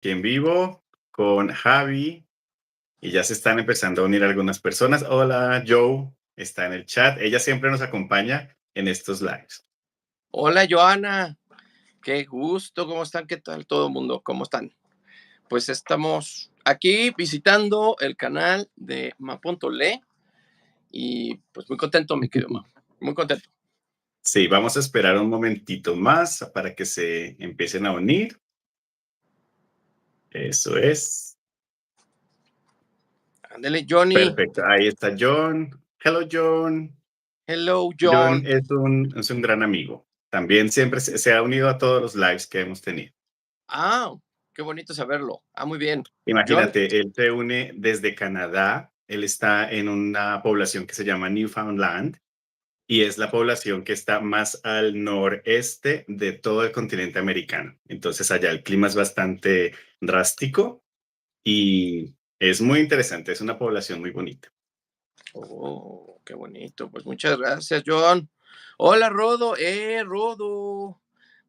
aquí en vivo con Javi y ya se están empezando a unir algunas personas. Hola, Joe está en el chat. Ella siempre nos acompaña en estos lives. Hola, Joana, qué gusto, ¿cómo están? ¿Qué tal todo el mundo? ¿Cómo están? Pues estamos aquí visitando el canal de Mapontolé y pues muy contento, mi querido Ma, muy contento. Sí, vamos a esperar un momentito más para que se empiecen a unir. Eso es. Ándele, Johnny. Perfecto. Ahí está John. Hello, John. Hello, John John. es un gran amigo. También siempre se ha unido a todos los lives que hemos tenido. Ah, qué bonito saberlo. Ah, muy bien. John, Imagínate, él se une desde Canadá. Él está en una población que se llama Newfoundland y es la población que está más al noreste de todo el continente americano. Entonces allá el clima es bastante drástico y es muy interesante. Es una población muy bonita. oh, qué bonito. Pues muchas gracias, John. Hola, Rodo. Rodo.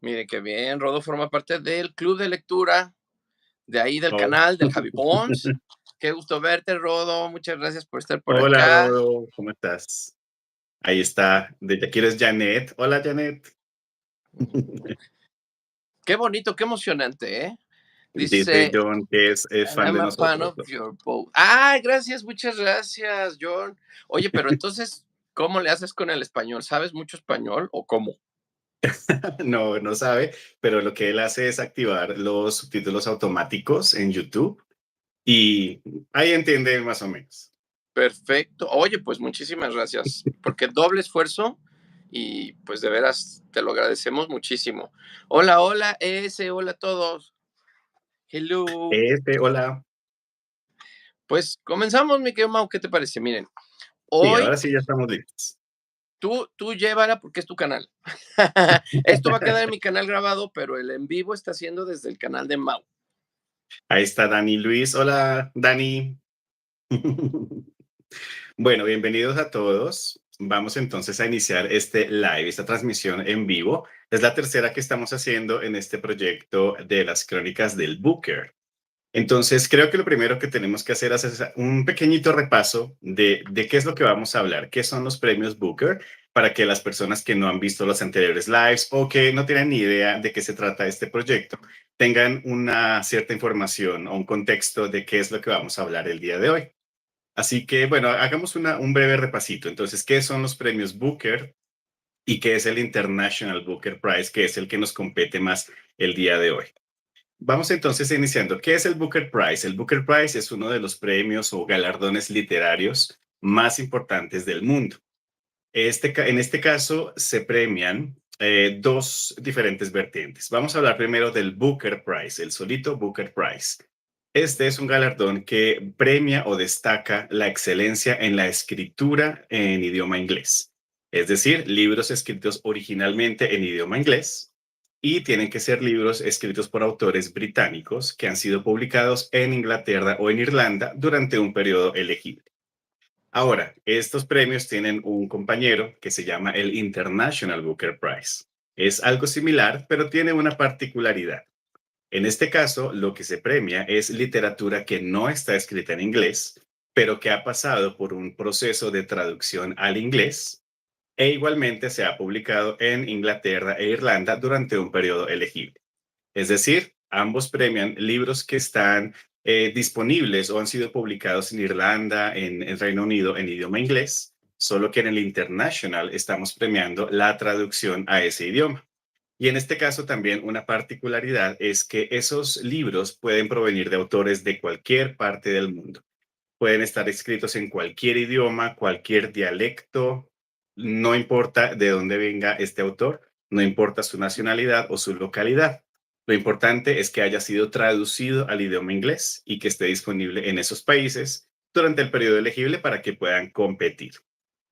Mire qué bien, Rodo forma parte del club de lectura de ahí del Oh. canal del Javi Pons. Qué gusto verte, Rodo. Muchas gracias por estar por Hola, acá. Rodo, ¿cómo estás? Ahí está. Desde aquí eres Janet. Hola, Janet. Qué bonito, qué emocionante, ¿eh? Dice Dice, John que es and fan I'm de a fan nosotros. of your boat. Ah, gracias, muchas gracias, John. Oye, pero entonces, ¿cómo le haces con el español? ¿Sabes mucho español o cómo? No, no sabe, pero lo que él hace es activar los subtítulos automáticos en YouTube y ahí entiende más o menos. Perfecto. Oye, pues muchísimas gracias, porque doble esfuerzo y pues de veras te lo agradecemos muchísimo. Hola, hola, hola a todos. Hello. Hola. Pues comenzamos, mi querido Mau, ¿qué te parece? Miren, Sí, hoy ahora sí ya estamos listos. tú llévala porque es tu canal. Esto va a quedar en mi canal grabado, pero el en vivo está siendo desde el canal de Mau. Ahí está Dani Luis. Hola, Dani. Bueno, bienvenidos a todos. Vamos entonces a iniciar este live, esta transmisión en vivo. Es la tercera que estamos haciendo en este proyecto de las crónicas del Booker. Entonces, creo que lo primero que tenemos que hacer es un pequeñito repaso de qué es lo que vamos a hablar, qué son los premios Booker, para que las personas que no han visto los anteriores lives o que no tienen ni idea de qué se trata este proyecto, tengan una cierta información o un contexto de qué es lo que vamos a hablar el día de hoy. Así que, bueno, hagamos un breve repasito. Entonces, ¿qué son los premios Booker y qué es el International Booker Prize, que es el que nos compete más el día de hoy? Vamos entonces iniciando. ¿Qué es el Booker Prize? El Booker Prize es uno de los premios o galardones literarios más importantes del mundo. En este caso se premian dos diferentes vertientes. Vamos a hablar primero del Booker Prize, el solito Booker Prize. Este es un galardón que premia o destaca la excelencia en la escritura en idioma inglés. Es decir, libros escritos originalmente en idioma inglés y tienen que ser libros escritos por autores británicos que han sido publicados en Inglaterra o en Irlanda durante un periodo elegible. Ahora, estos premios tienen un compañero que se llama el International Booker Prize. Es algo similar, pero tiene una particularidad. En este caso, lo que se premia es literatura que no está escrita en inglés, pero que ha pasado por un proceso de traducción al inglés e igualmente se ha publicado en Inglaterra e Irlanda durante un periodo elegible. Es decir, ambos premian libros que están disponibles o han sido publicados en Irlanda, en Reino Unido, en idioma inglés, solo que en el International estamos premiando la traducción a ese idioma. Y en este caso también una particularidad es que esos libros pueden provenir de autores de cualquier parte del mundo. Pueden estar escritos en cualquier idioma, cualquier dialecto, no importa de dónde venga este autor, no importa su nacionalidad o su localidad. Lo importante es que haya sido traducido al idioma inglés y que esté disponible en esos países durante el periodo elegible para que puedan competir.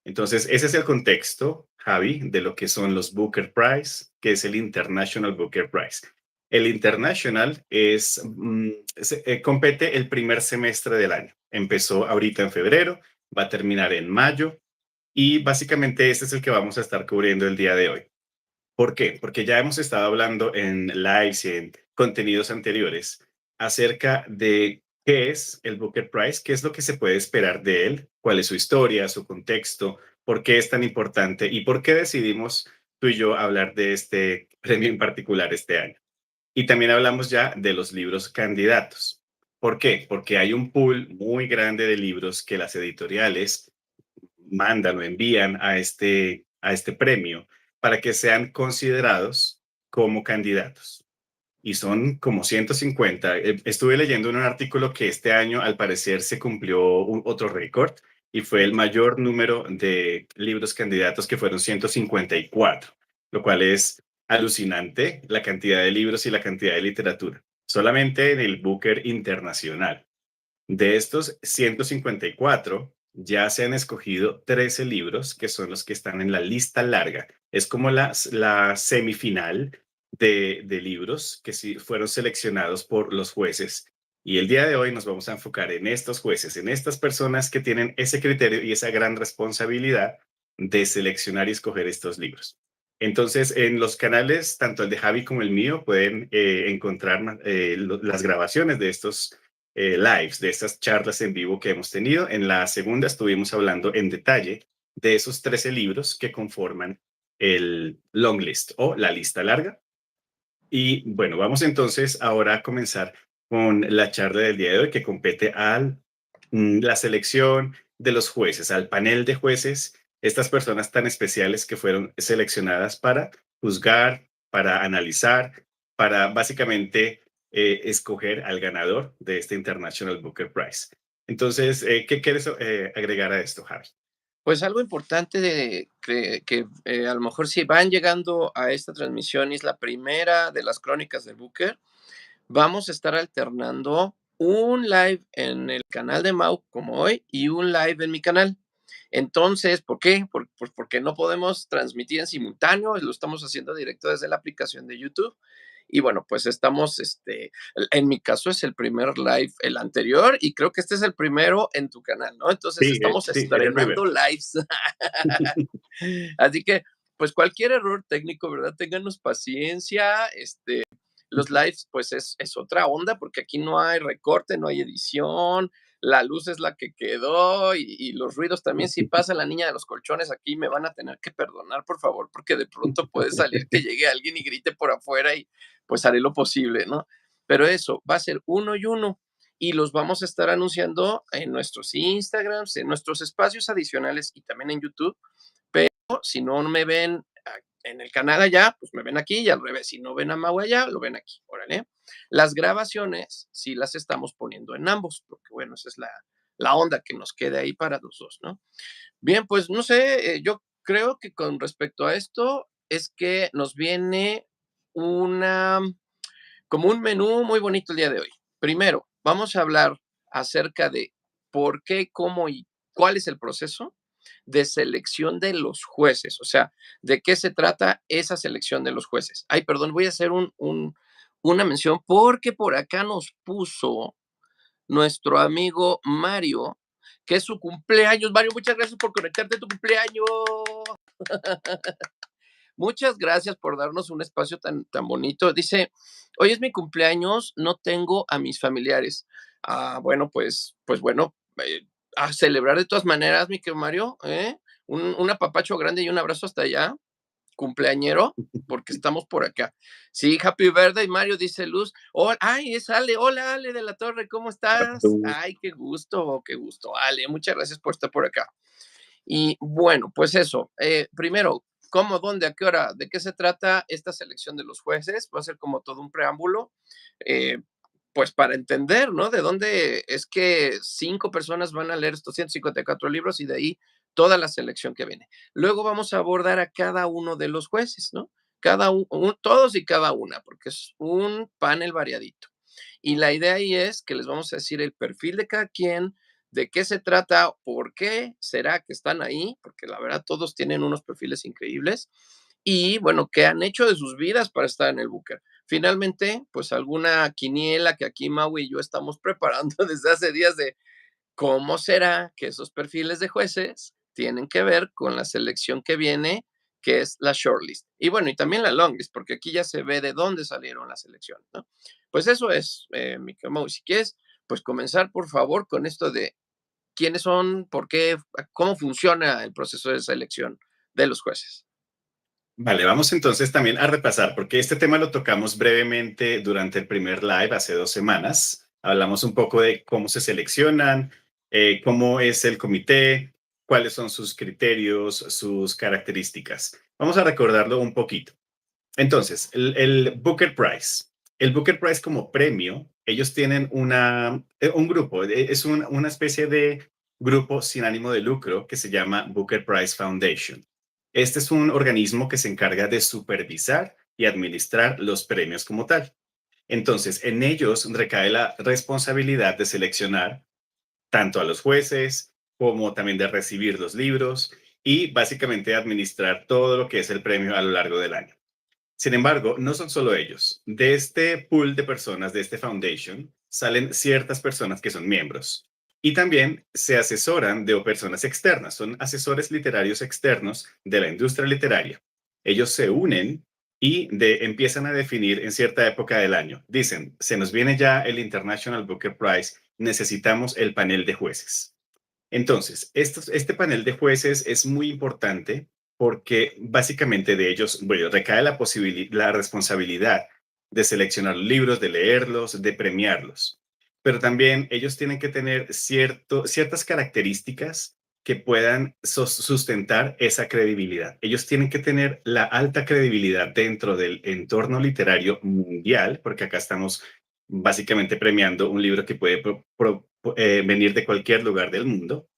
Entonces, ese es el contexto, Javi, de lo que son los Booker Prize, que es el International Booker Prize. El International compete el primer semestre del año. Empezó ahorita en febrero, va a terminar en mayo y básicamente este es el que vamos a estar cubriendo el día de hoy. ¿Por qué? Porque ya hemos estado hablando en lives y en contenidos anteriores acerca de qué es el Booker Prize, qué es lo que se puede esperar de él, cuál es su historia, su contexto, por qué es tan importante y por qué decidimos tú y yo hablar de este premio en particular este año. Y también hablamos ya de los libros candidatos. ¿Por qué? Porque hay un pool muy grande de libros que las editoriales mandan o envían a este premio para que sean considerados como candidatos. Y son como 150. Estuve leyendo en un artículo que este año al parecer se cumplió otro récord y fue el mayor número de libros candidatos, que fueron 154, lo cual es alucinante la cantidad de libros y la cantidad de literatura, solamente en el Booker Internacional. De estos 154, ya se han escogido 13 libros que son los que están en la lista larga. Es como la semifinal de libros que sí fueron seleccionados por los jueces. Y el día de hoy nos vamos a enfocar en estos jueces, en estas personas que tienen ese criterio y esa gran responsabilidad de seleccionar y escoger estos libros. Entonces, en los canales, tanto el de Javi como el mío, pueden encontrar las grabaciones de estos lives, de estas charlas en vivo que hemos tenido. En la segunda estuvimos hablando en detalle de esos 13 libros que conforman el long list o la lista larga. Y bueno, vamos entonces ahora a comenzar con la charla del día de hoy que compete a la selección de los jueces, al panel de jueces, estas personas tan especiales que fueron seleccionadas para juzgar, para analizar, para básicamente escoger al ganador de este International Booker Prize. Entonces, ¿qué quieres agregar a esto, Javi? Pues algo importante de a lo mejor si van llegando a esta transmisión y es la primera de las crónicas del Booker, vamos a estar alternando un live en el canal de Mau como hoy y un live en mi canal. Entonces, ¿por qué? Pues porque no podemos transmitir en simultáneo, lo estamos haciendo directo desde la aplicación de YouTube. Y bueno, pues estamos, en mi caso es el primer live, el anterior, y creo que este es el primero en tu canal, ¿no? Entonces Sí, estamos sí, es el primero. estrenando lives. Así que, pues cualquier error técnico, ¿verdad? Ténganos paciencia, los lives, pues es otra onda, porque aquí no hay recorte, no hay edición, la luz es la que quedó y los ruidos también. Si pasa la niña de los colchones aquí, me van a tener que perdonar, por favor, porque de pronto puede salir que llegue alguien y grite por afuera y pues haré lo posible, ¿no? Pero eso va a ser uno y uno y los vamos a estar anunciando en nuestros Instagrams, en nuestros espacios adicionales y también en YouTube. Pero si no me ven en el canal allá, pues me ven aquí y al revés. Si no ven a Mau allá, lo ven aquí. Órale. Las grabaciones sí las estamos poniendo en ambos, porque bueno, esa es la onda que nos quede ahí para los dos, ¿no? Bien, pues no sé, yo creo que con respecto a esto es que nos viene una, como un menú muy bonito el día de hoy. Primero, vamos a hablar acerca de por qué, cómo y cuál es el proceso de selección de los jueces, o sea, de qué se trata esa selección de los jueces. Ay, perdón, voy a hacer una mención porque por acá nos puso nuestro amigo Mario, que es su cumpleaños. Mario, muchas gracias por conectarte a tu cumpleaños. Muchas gracias por darnos un espacio tan bonito. Dice, hoy es mi cumpleaños, no tengo a mis familiares. Ah, bueno, pues bueno, a celebrar de todas maneras, mi querido Mario, ¿eh? Un apapacho grande y un abrazo hasta allá, cumpleañero, porque estamos por acá. Sí, happy birthday, Mario, dice Luz. Oh, ay, es Ale. Hola, Ale de la Torre, ¿cómo estás? Ay, qué gusto, Ale. Muchas gracias por estar por acá. Y bueno, pues eso, primero, ¿cómo, dónde, a qué hora, de qué se trata esta selección de los jueces? Va a ser como todo un preámbulo, eh, pues para entender, ¿no? De dónde es que 5 personas van a leer estos 154 libros y de ahí toda la selección que viene. Luego vamos a abordar a cada uno de los jueces, ¿no? Todos y cada una, porque es un panel variadito. Y la idea ahí es que les vamos a decir el perfil de cada quien, de qué se trata, por qué será que están ahí, porque la verdad todos tienen unos perfiles increíbles y bueno, qué han hecho de sus vidas para estar en el Booker. Finalmente, pues alguna quiniela que aquí Mau y yo estamos preparando desde hace días de cómo será que esos perfiles de jueces tienen que ver con la selección que viene que es la shortlist. Y bueno, y también la longlist, porque aquí ya se ve de dónde salieron las elecciones, ¿no? Pues eso es, mi querido Si quieres, pues comenzar, por favor, con esto de quiénes son, por qué, cómo funciona el proceso de selección de los jueces. Vale, vamos entonces también a repasar, porque este tema lo tocamos brevemente durante el primer live hace 2 semanas. Hablamos un poco de cómo se seleccionan, cómo es el comité, cuáles son sus criterios, sus características. Vamos a recordarlo un poquito. Entonces, el Booker Prize. El Booker Prize como premio, ellos tienen un grupo, es una especie de grupo sin ánimo de lucro que se llama Booker Prize Foundation. Este es un organismo que se encarga de supervisar y administrar los premios como tal. Entonces, en ellos recae la responsabilidad de seleccionar tanto a los jueces como también de recibir los libros y básicamente administrar todo lo que es el premio a lo largo del año. Sin embargo, no son solo ellos. De este pool de personas, de este foundation, salen ciertas personas que son miembros. Y también se asesoran de personas externas, son asesores literarios externos de la industria literaria. Ellos se unen y empiezan a definir en cierta época del año. Dicen, se nos viene ya el International Booker Prize, necesitamos el panel de jueces. Entonces, este panel de jueces es muy importante porque básicamente de ellos, bueno, recae la responsabilidad de seleccionar libros, de leerlos, de premiarlos. Pero también ellos tienen que tener ciertas características que puedan sustentar esa credibilidad. Ellos tienen que tener la alta credibilidad dentro del entorno literario mundial, porque acá estamos básicamente premiando un libro que puede venir de cualquier lugar del mundo.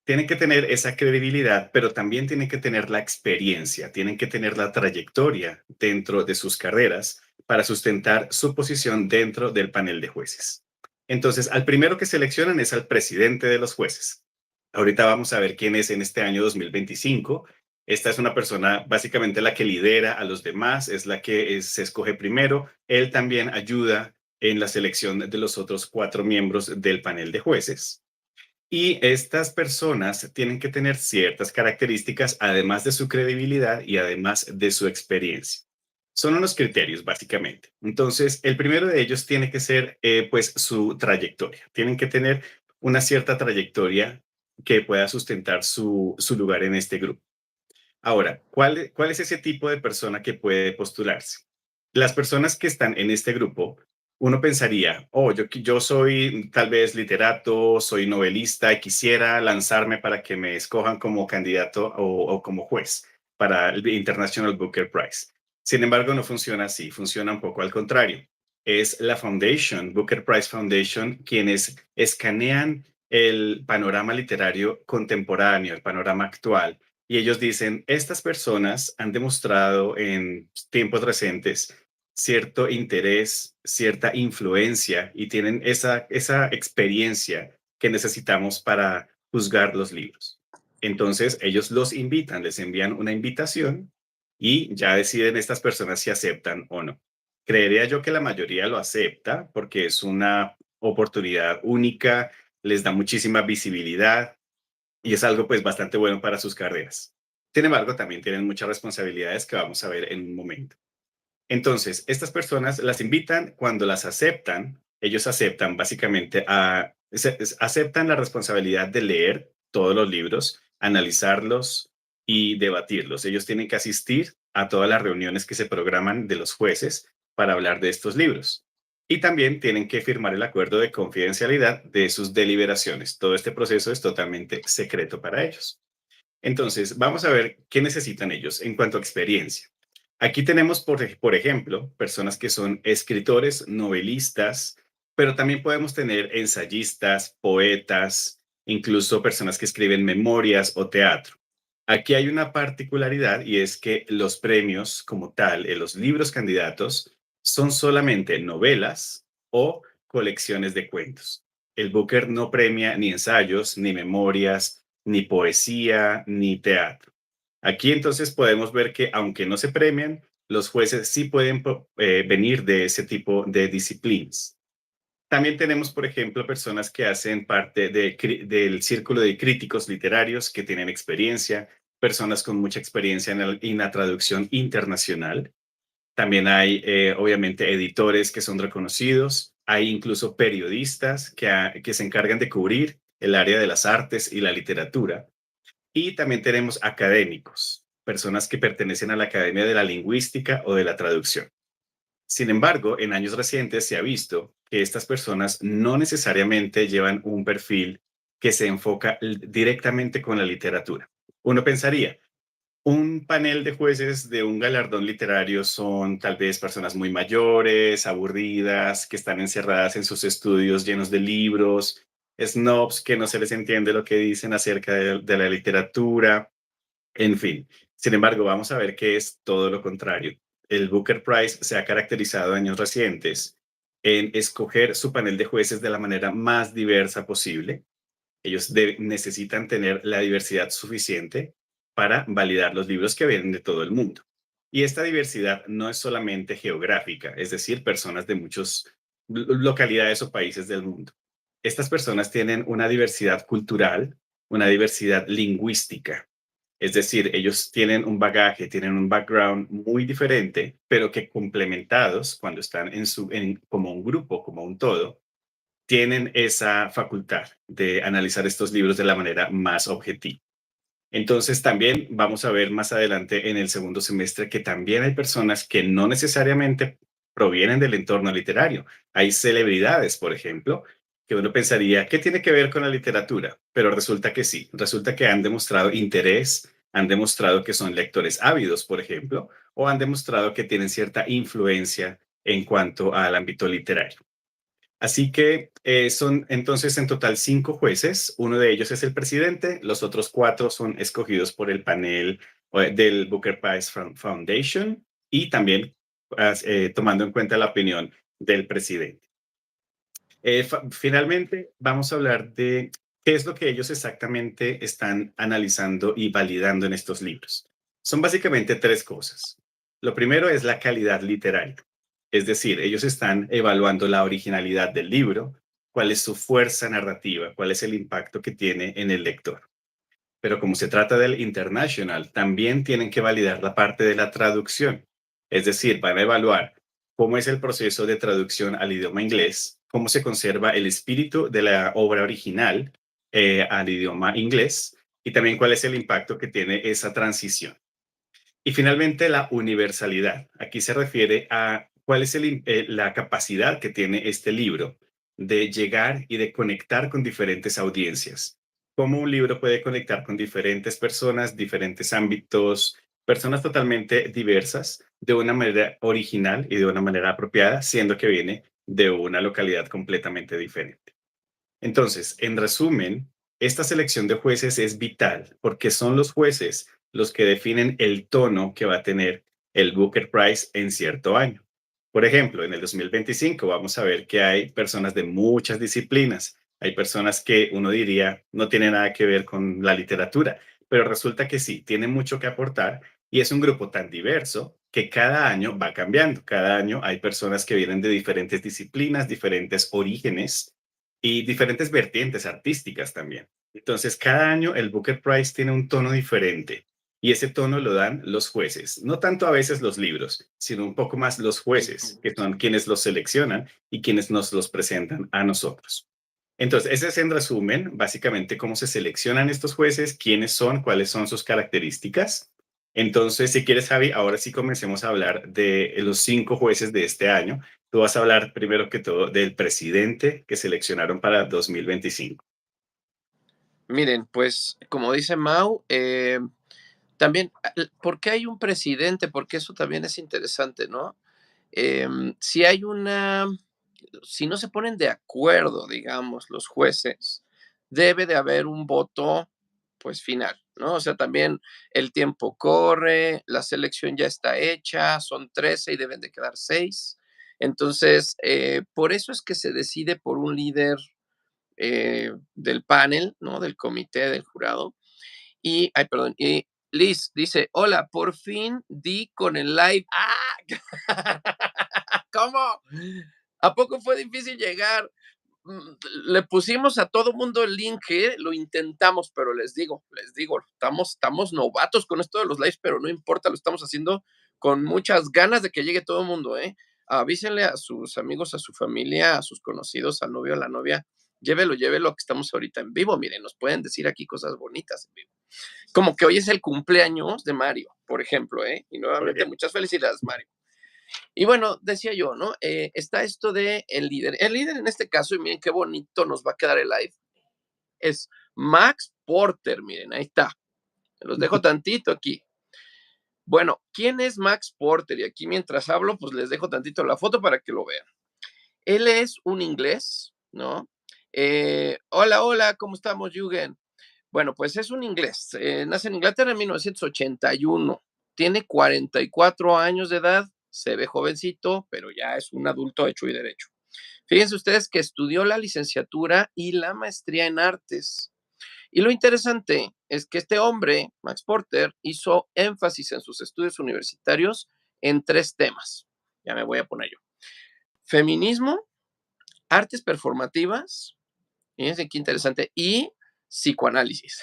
Tienen que tener esa credibilidad, pero también tienen que tener la experiencia, tienen que tener la trayectoria dentro de sus carreras para sustentar su posición dentro del panel de jueces. Entonces, al primero que seleccionan es al presidente de los jueces. Ahorita vamos a ver quién es en este año 2025. Esta es una persona básicamente la que lidera a los demás, es la que se escoge primero. Él también ayuda en la selección de los otros 4 miembros del panel de jueces. Y estas personas tienen que tener ciertas características, además de su credibilidad y además de su experiencia. Son unos criterios, básicamente. Entonces, el primero de ellos tiene que ser, pues, su trayectoria. Tienen que tener una cierta trayectoria que pueda sustentar su lugar en este grupo. Ahora, ¿cuál es ese tipo de persona que puede postularse? Las personas que están en este grupo, uno pensaría, oh, yo soy tal vez literato, soy novelista y quisiera lanzarme para que me escojan como candidato o como juez para el International Booker Prize. Sin embargo, no funciona así, funciona un poco al contrario. Es la Foundation, Booker Prize Foundation, quienes escanean el panorama literario contemporáneo, el panorama actual, y ellos dicen, estas personas han demostrado en tiempos recientes cierto interés, cierta influencia y tienen esa experiencia que necesitamos para juzgar los libros. Entonces, ellos los invitan, les envían una invitación y ya deciden estas personas si aceptan o no. Creería yo que la mayoría lo acepta porque es una oportunidad única, les da muchísima visibilidad y es algo pues bastante bueno para sus carreras. Sin embargo, también tienen muchas responsabilidades que vamos a ver en un momento. Entonces, estas personas las invitan, cuando las aceptan, ellos aceptan básicamente aceptan la responsabilidad de leer todos los libros, analizarlos y debatirlos. Ellos tienen que asistir a todas las reuniones que se programan de los jueces para hablar de estos libros. Y también tienen que firmar el acuerdo de confidencialidad de sus deliberaciones. Todo este proceso es totalmente secreto para ellos. Entonces, vamos a ver qué necesitan ellos en cuanto a experiencia. Aquí tenemos, por ejemplo, personas que son escritores, novelistas, pero también podemos tener ensayistas, poetas, incluso personas que escriben memorias o teatro. Aquí hay una particularidad y es que los premios como tal, en los libros candidatos, son solamente novelas o colecciones de cuentos. El Booker no premia ni ensayos, ni memorias, ni poesía, ni teatro. Aquí entonces podemos ver que aunque no se premian, los jueces sí pueden venir de ese tipo de disciplinas. También tenemos, por ejemplo, personas que hacen parte del círculo de críticos literarios que tienen experiencia, personas con mucha experiencia en la traducción internacional. También hay, obviamente, editores que son reconocidos. Hay incluso periodistas que se encargan de cubrir el área de las artes y la literatura. Y también tenemos académicos, personas que pertenecen a la Academia de la Lingüística o de la Traducción. Sin embargo, en años recientes se ha visto que estas personas no necesariamente llevan un perfil que se enfoca directamente con la literatura. Uno pensaría, un panel de jueces de un galardón literario son tal vez personas muy mayores, aburridas, que están encerradas en sus estudios llenos de libros, snobs que no se les entiende lo que dicen acerca de la literatura, en fin. Sin embargo, vamos a ver que es todo lo contrario. El Booker Prize se ha caracterizado en años recientes en escoger su panel de jueces de la manera más diversa posible. Ellos necesitan tener la diversidad suficiente para validar los libros que vienen de todo el mundo. Y esta diversidad no es solamente geográfica, es decir, personas de muchas localidades o países del mundo. Estas personas tienen una diversidad cultural, una diversidad lingüística. Es decir, ellos tienen un bagaje, tienen un background muy diferente, pero que complementados cuando están como un grupo, como un todo, tienen esa facultad de analizar estos libros de la manera más objetiva. Entonces, también vamos a ver más adelante en el segundo semestre que también hay personas que no necesariamente provienen del entorno literario. Hay celebridades, por ejemplo, que uno pensaría, ¿qué tiene que ver con la literatura? Pero resulta que sí, resulta que han demostrado interés, han demostrado que son lectores ávidos, por ejemplo, o han demostrado que tienen cierta influencia en cuanto al ámbito literario. Así que son entonces en total 5 jueces. Uno de ellos es el presidente, los otros 4 son escogidos por el panel del Booker Prize Foundation y también tomando en cuenta la opinión del presidente. Finalmente, vamos a hablar de qué es lo que ellos exactamente están analizando y validando en estos libros. Son básicamente 3 cosas. Lo primero es la calidad literaria, es decir, ellos están evaluando la originalidad del libro, cuál es su fuerza narrativa, cuál es el impacto que tiene en el lector. Pero como se trata del international, también tienen que validar la parte de la traducción. Es decir, van a evaluar cómo es el proceso de traducción al idioma inglés, cómo se conserva el espíritu de la obra original al idioma inglés y también cuál es el impacto que tiene esa transición. Y finalmente, la universalidad. Aquí se refiere a cuál es la capacidad que tiene este libro de llegar y de conectar con diferentes audiencias. Cómo un libro puede conectar con diferentes personas, diferentes ámbitos, personas totalmente diversas, de una manera original y de una manera apropiada, siendo que viene de una localidad completamente diferente. Entonces, en resumen, esta selección de jueces es vital porque son los jueces los que definen el tono que va a tener el Booker Prize en cierto año. Por ejemplo, en el 2025 vamos a ver que hay personas de muchas disciplinas. Hay personas que uno diría no tienen nada que ver con la literatura, pero resulta que sí, tienen mucho que aportar y es un grupo tan diverso que cada año va cambiando. Cada año hay personas que vienen de diferentes disciplinas, diferentes orígenes y diferentes vertientes artísticas también. Entonces, cada año el Booker Prize tiene un tono diferente y ese tono lo dan los jueces. No tanto a veces los libros, sino un poco más los jueces, que son quienes los seleccionan y quienes nos los presentan a nosotros. Entonces, ese es en resumen, básicamente, cómo se seleccionan estos jueces, quiénes son, cuáles son sus características. Entonces, si quieres, Javi, ahora sí comencemos a hablar de los 5 jueces de este año. Tú vas a hablar primero que todo del presidente que seleccionaron para 2025. Miren, pues como dice Mau, también, ¿por qué hay un presidente? Porque eso también es interesante, ¿no? Si hay una, si no se ponen de acuerdo, digamos, los jueces, debe de haber un voto, pues final, ¿no? O sea, también el tiempo corre, la selección ya está hecha, son 13 y deben de quedar 6. Entonces, por eso es que se decide por un líder del panel, ¿no? Del comité, del jurado. Y, ay, perdón, y Liz dice, hola, por fin di con el live. ¡Ah! ¿Cómo? ¿A poco fue difícil llegar? le pusimos a todo mundo el link, lo intentamos, pero les digo, estamos novatos con esto de los lives, pero no importa, lo estamos haciendo con muchas ganas de que llegue todo el mundo, ¿eh? Avísenle a sus amigos, a su familia, a sus conocidos, al novio, a la novia, llévelo, que estamos ahorita en vivo, miren, nos pueden decir aquí cosas bonitas en vivo. Como que hoy es el cumpleaños de Mario, por ejemplo, ¿eh? Y Muy nuevamente bien. muchas felicidades, Mario. Y bueno, decía yo, ¿no? Está esto de el líder. El líder en este caso, y miren qué bonito nos va a quedar el live, es Max Porter, miren, ahí está. Los dejo tantito aquí. Bueno, ¿quién es Max Porter? Y aquí mientras hablo, pues les dejo tantito la foto para que lo vean. Él es un inglés, ¿no? Hola, ¿cómo estamos, Jürgen? Bueno, pues es un inglés. Nace en Inglaterra en 1981. Tiene 44 años de edad. Se ve jovencito, pero ya es un adulto hecho y derecho. Fíjense ustedes que estudió la licenciatura y la maestría en artes. Y lo interesante es que este hombre, Max Porter, hizo énfasis en sus estudios universitarios en 3 temas. Ya me voy a poner yo. Feminismo, artes performativas, fíjense qué interesante, y psicoanálisis.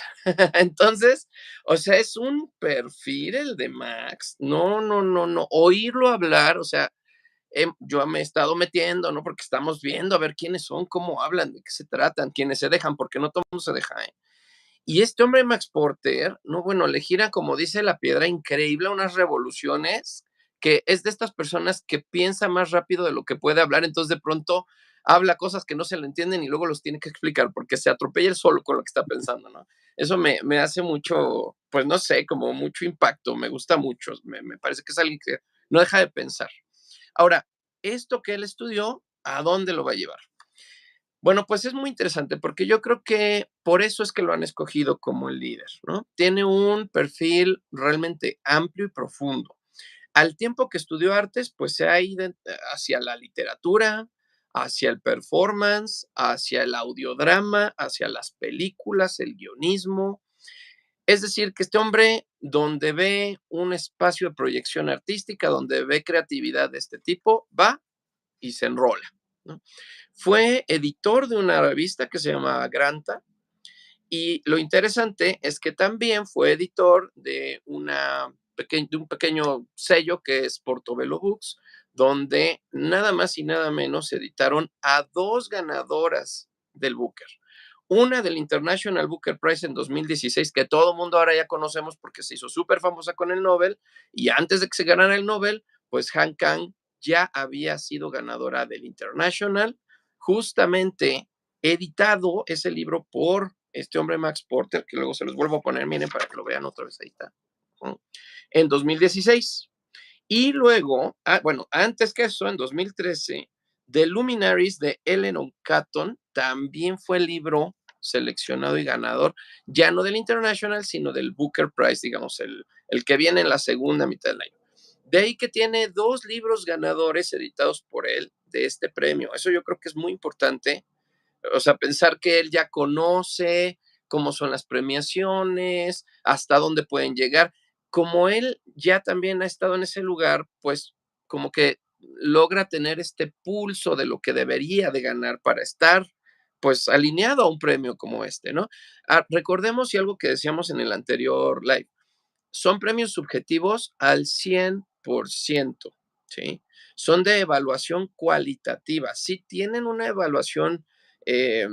Entonces, o sea, es un perfil el de Max. No. Oírlo hablar, o sea, yo me he estado metiendo, ¿no? Porque estamos viendo a ver quiénes son, cómo hablan, de qué se tratan, quiénes se dejan, porque no todo el mundo se deja, ¿eh? Y este hombre Max Porter, no, bueno, le gira, como dice la piedra, increíble, unas revoluciones, que es de estas personas que piensa más rápido de lo que puede hablar, entonces de pronto habla cosas que no se le entienden y luego los tiene que explicar porque se atropella él solo con lo que está pensando, ¿no? Eso me hace mucho, pues no sé, como mucho impacto, me gusta mucho, me parece que es alguien que no deja de pensar. Ahora, esto que él estudió, ¿a dónde lo va a llevar? Bueno, pues es muy interesante porque yo creo que por eso es que lo han escogido como el líder, ¿no? Tiene un perfil realmente amplio y profundo. Al tiempo que estudió artes, pues se ha ido hacia la literatura, hacia el performance, hacia el audiodrama, hacia las películas, el guionismo. Es decir, que este hombre, donde ve un espacio de proyección artística, donde ve creatividad de este tipo, va y se enrola, ¿no? Fue editor de una revista que se llama Granta y lo interesante es que también fue editor de, de un pequeño sello que es Portobello Books, donde nada más y nada menos editaron a 2 ganadoras del Booker. Una del International Booker Prize en 2016, que todo el mundo ahora ya conocemos porque se hizo súper famosa con el Nobel, y antes de que se ganara el Nobel, pues Han Kang ya había sido ganadora del International, justamente editado ese libro por este hombre Max Porter, que luego se los vuelvo a poner, miren, para que lo vean otra vez, ahí está, en 2016. Y luego, bueno, antes que eso, en 2013, The Luminaries de Ellen Catton también fue el libro seleccionado y ganador, ya no del International, sino del Booker Prize, digamos, el que viene en la segunda mitad del año. De ahí que tiene 2 libros ganadores editados por él de este premio. Eso yo creo que es muy importante, o sea, pensar que él ya conoce cómo son las premiaciones, hasta dónde pueden llegar. Como él ya también ha estado en ese lugar, pues como que logra tener este pulso de lo que debería de ganar para estar pues alineado a un premio como este, ¿no? Recordemos y algo que decíamos en el anterior live, son premios subjetivos al 100%, ¿sí? Son de evaluación cualitativa, sí tienen una evaluación eh,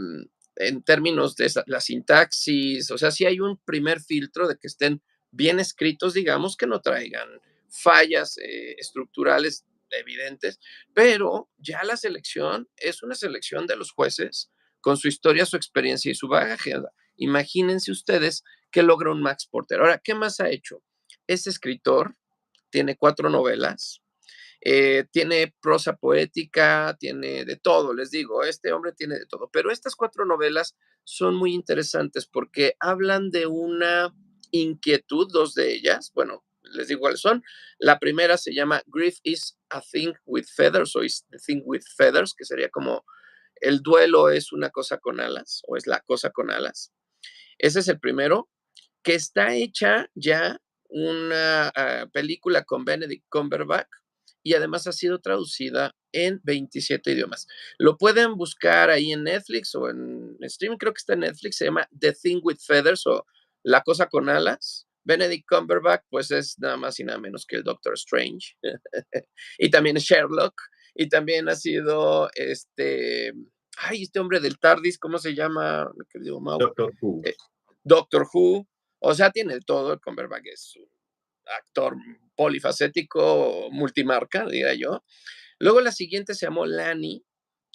en términos de la sintaxis, o sea, sí hay un primer filtro de que estén bien escritos, digamos, que no traigan fallas estructurales evidentes, pero ya la selección es una selección de los jueces con su historia, su experiencia y su bagaje. Imagínense ustedes que logra un Max Porter. Ahora, ¿qué más ha hecho? Es escritor, tiene 4 novelas, tiene prosa poética, tiene de todo, les digo, este hombre tiene de todo. Pero estas 4 novelas son muy interesantes porque hablan de una inquietud, 2 de ellas. Bueno, les digo cuáles son. La primera se llama Grief is a Thing with Feathers, o is the Thing with Feathers, que sería como el duelo es una cosa con alas, o es la cosa con alas. Ese es el primero, que está hecha ya una película con Benedict Cumberbatch y además ha sido traducida en 27 idiomas. Lo pueden buscar ahí en Netflix o en streaming, creo que está en Netflix, se llama The Thing with Feathers o La cosa con alas. Benedict Cumberbatch, pues es nada más y nada menos que el Doctor Strange. Y también es Sherlock. Y también ha sido este hombre del TARDIS, ¿cómo se llama, mi querido Mau? Doctor Who. Doctor Who. O sea, tiene todo. El Cumberbatch es un actor polifacético, multimarca, diría yo. Luego la siguiente se llamó Lani,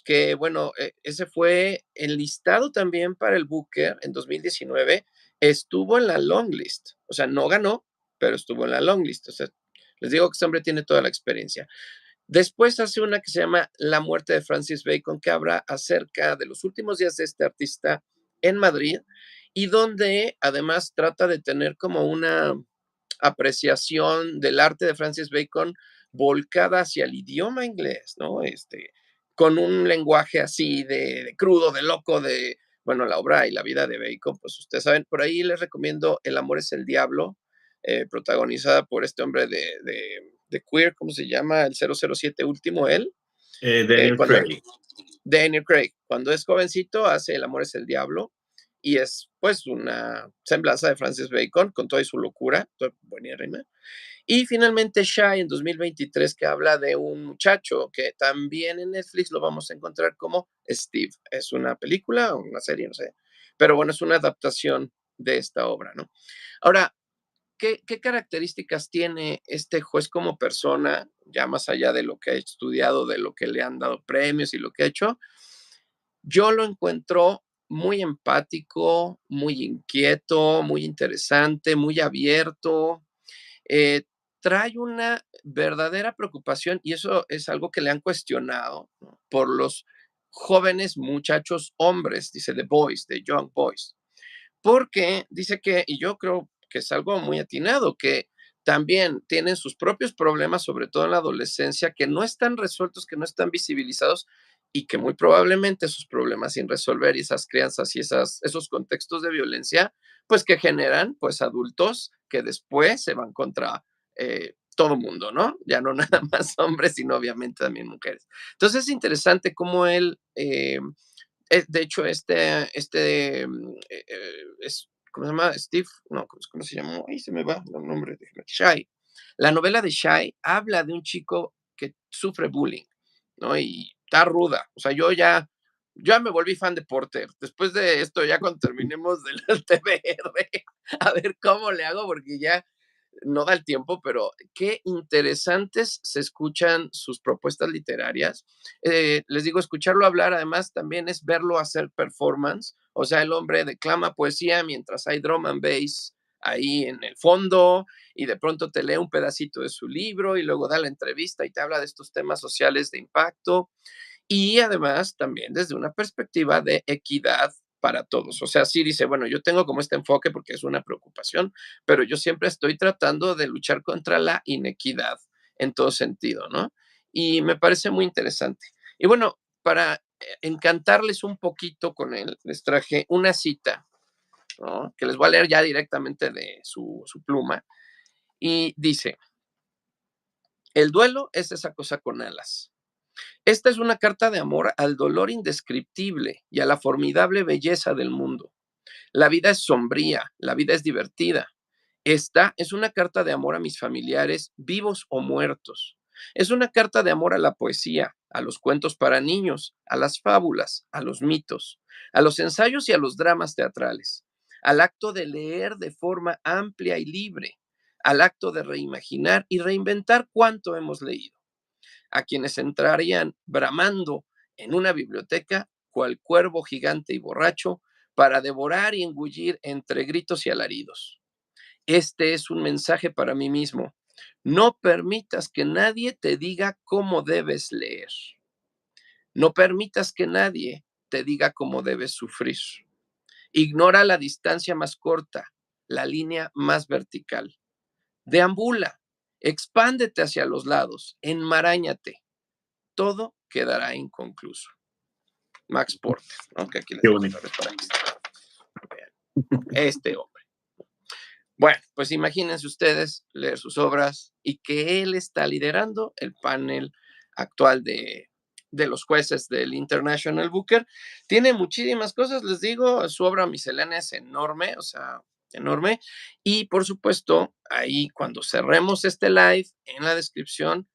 que bueno, ese fue enlistado también para el Booker en 2019, estuvo en la long list, o sea, no ganó, pero estuvo en la long list, o sea, les digo que este hombre tiene toda la experiencia. Después hace una que se llama La muerte de Francis Bacon, que habla acerca de los últimos días de este artista en Madrid y donde además trata de tener como una apreciación del arte de Francis Bacon volcada hacia el idioma inglés, ¿no? Con un lenguaje así de crudo, de loco, bueno, la obra y la vida de Bacon, pues ustedes saben, por ahí les recomiendo El amor es el diablo, protagonizada por este hombre de Queer, ¿cómo se llama? El 007 último, él. Daniel Cuando Craig. Daniel Craig, cuando es jovencito, hace El amor es el diablo y es pues una semblanza de Francis Bacon con toda su locura, buenísima. Y finalmente Shy en 2023, que habla de un muchacho que también en Netflix lo vamos a encontrar como Steve. Es una película o una serie, no sé. Pero bueno, es una adaptación de esta obra, ¿no? Ahora, ¿qué características tiene este juez como persona, ya más allá de lo que ha estudiado, de lo que le han dado premios y lo que ha hecho? Yo lo encuentro muy empático, muy inquieto, muy interesante, muy abierto. eh, Trae una verdadera preocupación y eso es algo que le han cuestionado, ¿no? Por los jóvenes muchachos hombres, dice the boys, the young boys, porque dice que, y yo creo que es algo muy atinado, que también tienen sus propios problemas, sobre todo en la adolescencia, que no están resueltos, que no están visibilizados y que muy probablemente esos problemas sin resolver y esas crianzas y esos contextos de violencia, pues que generan pues adultos que después se van contra todo mundo, ¿no? Ya no nada más hombres, sino obviamente también mujeres. Entonces es interesante cómo él de hecho, ¿cómo se llama? Steve, no, ¿cómo se llama? Ahí se me va el nombre, déjame. Shy. La novela de Shy habla de un chico que sufre bullying, ¿no? Y está ruda. O sea, yo ya me volví fan de Porter. Después de esto, ya cuando terminemos del TBR, a ver cómo le hago, porque ya no da el tiempo, pero qué interesantes se escuchan sus propuestas literarias. Les digo, escucharlo hablar además también es verlo hacer performance, o sea, el hombre declama poesía mientras hay drum and bass ahí en el fondo y de pronto te lee un pedacito de su libro y luego da la entrevista y te habla de estos temas sociales de impacto y además también desde una perspectiva de equidad para todos. O sea, sí dice, bueno, yo tengo como este enfoque porque es una preocupación, pero yo siempre estoy tratando de luchar contra la inequidad en todo sentido, ¿no? Y me parece muy interesante. Y bueno, para encantarles un poquito con él, les traje una cita, ¿no? Que les voy a leer ya directamente de su pluma. Y dice, el duelo es esa cosa con alas. Esta es una carta de amor al dolor indescriptible y a la formidable belleza del mundo. La vida es sombría, la vida es divertida. Esta es una carta de amor a mis familiares, vivos o muertos. Es una carta de amor a la poesía, a los cuentos para niños, a las fábulas, a los mitos, a los ensayos y a los dramas teatrales, al acto de leer de forma amplia y libre, al acto de reimaginar y reinventar cuanto hemos leído a quienes entrarían bramando en una biblioteca, cual cuervo gigante y borracho, para devorar y engullir entre gritos y alaridos. Este es un mensaje para mí mismo. No permitas que nadie te diga cómo debes leer. No permitas que nadie te diga cómo debes sufrir. Ignora la distancia más corta, la línea más vertical. Deambula, expándete hacia los lados, enmaráñate, todo quedará inconcluso. Max Porter, ¿no? Que aquí les Qué dejo bonito. otra vez para que vean. Este hombre. Bueno, pues imagínense ustedes leer sus obras y que él está liderando el panel actual de los jueces del International Booker. Tiene muchísimas cosas, les digo, su obra miscelánea es enorme, o sea, enorme. Y por supuesto, ahí cuando cerremos este live, en la descripción,